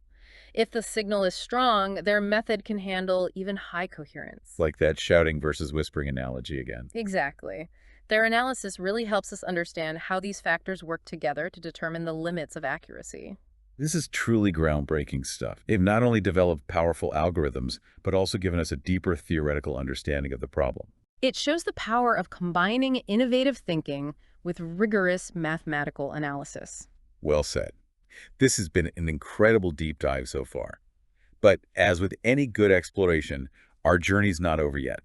If the signal is strong, their method can handle even high coherence. Like that shouting versus whispering analogy again. Exactly. Their analysis really helps us understand how these factors work together to determine the limits of accuracy. This is truly groundbreaking stuff. They've not only developed powerful algorithms, but also given us a deeper theoretical understanding of the problem. It shows the power of combining innovative thinking with rigorous mathematical analysis. Well said. This has been an incredible deep dive so far. But as with any good exploration, our journey's not over yet.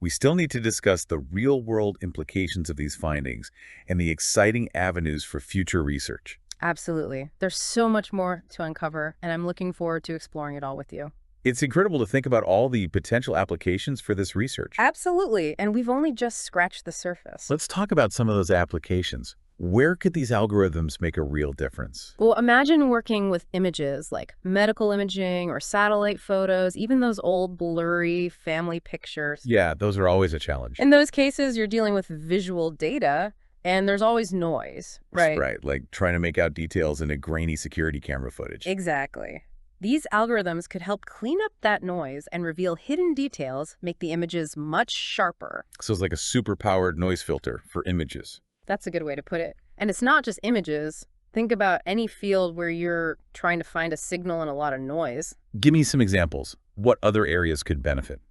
We still need to discuss the real-world implications of these findings and the exciting avenues for future research. Absolutely. There's so much more to uncover, and I'm looking forward to exploring it all with you. It's incredible to think about all the potential applications for this research. Absolutely. And we've only just scratched the surface. Let's talk about some of those applications. Where could these algorithms make a real difference? Well, imagine working with images like medical imaging or satellite photos, even those old blurry family pictures. Yeah, those are always a challenge. In those cases, you're dealing with visual data, and there's always noise, right? Right, like trying to make out details in a grainy security camera footage. Exactly. These algorithms could help clean up that noise and reveal hidden details, make the images much sharper. So it's like a super-powered noise filter for images. That's a good way to put it. And it's not just images. Think about any field where you're trying to find a signal and a lot of noise. Give me some examples. What other areas could benefit?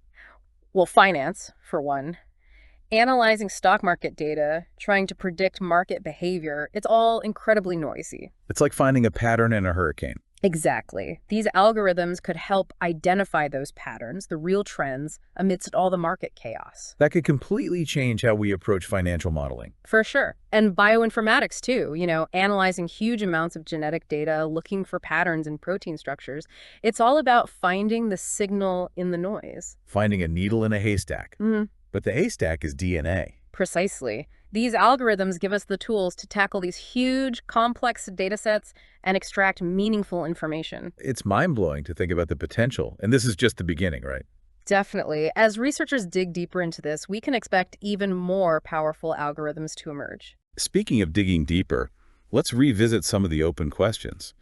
Well, finance, for one. Analyzing stock market data, trying to predict market behavior, it's all incredibly noisy. It's like finding a pattern in a hurricane. Exactly. These algorithms could help identify those patterns, the real trends, amidst all the market chaos. That could completely change how we approach financial modeling. For sure. And bioinformatics, too. Analyzing huge amounts of genetic data, looking for patterns in protein structures. It's all about finding the signal in the noise. Finding a needle in a haystack. But the haystack is DNA. Precisely. These algorithms give us the tools to tackle these huge, complex data sets and extract meaningful information. It's mind-blowing to think about the potential, and this is just the beginning, right? Definitely. As researchers dig deeper into this, we can expect even more powerful algorithms to emerge. Speaking of digging deeper, let's revisit some of the open questions.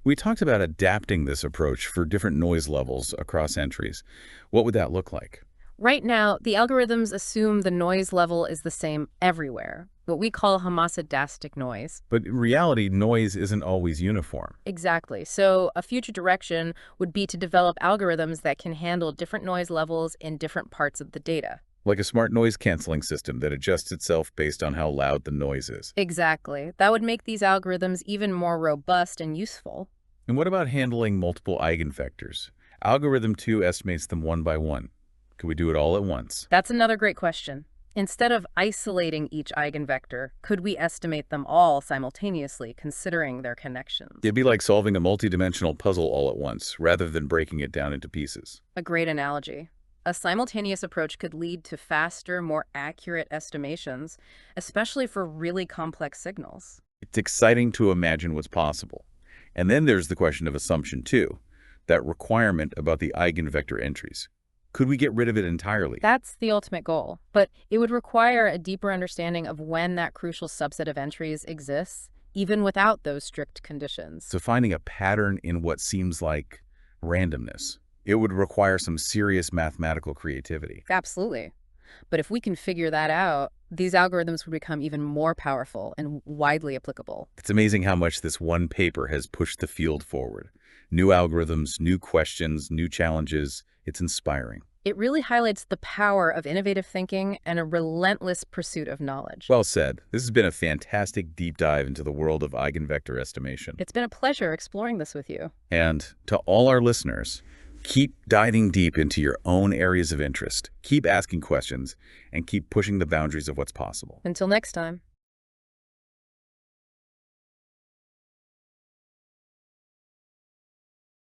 We talked about adapting this approach for different noise levels across entries. What would that look like? Right now, the algorithms assume the noise level is the same everywhere, what we call homoscedastic noise. But in reality, noise isn't always uniform. Exactly. So a future direction would be to develop algorithms that can handle different noise levels in different parts of the data. Like a smart noise canceling system that adjusts itself based on how loud the noise is. Exactly. That would make these algorithms even more robust and useful. And what about handling multiple eigenvectors? Algorithm 2 estimates them one by one. Could we do it all at once? That's another great question. Instead of isolating each eigenvector, could we estimate them all simultaneously, considering their connections? It'd be like solving a multidimensional puzzle all at once, rather than breaking it down into pieces. A great analogy. A simultaneous approach could lead to faster, more accurate estimations, especially for really complex signals. It's exciting to imagine what's possible. And then there's the question of assumption 2, that requirement about the eigenvector entries. Could we get rid of it entirely? That's the ultimate goal, but it would require a deeper understanding of when that crucial subset of entries exists, even without those strict conditions. So finding a pattern in what seems like randomness, it would require some serious mathematical creativity. Absolutely. But if we can figure that out, these algorithms would become even more powerful and widely applicable. It's amazing how much this one paper has pushed the field forward. New algorithms, new questions, new challenges. It's inspiring. It really highlights the power of innovative thinking and a relentless pursuit of knowledge. Well said. This has been a fantastic deep dive into the world of eigenvector estimation. It's been a pleasure exploring this with you. And to all our listeners, keep diving deep into your own areas of interest. Keep asking questions and keep pushing the boundaries of what's possible. Until next time.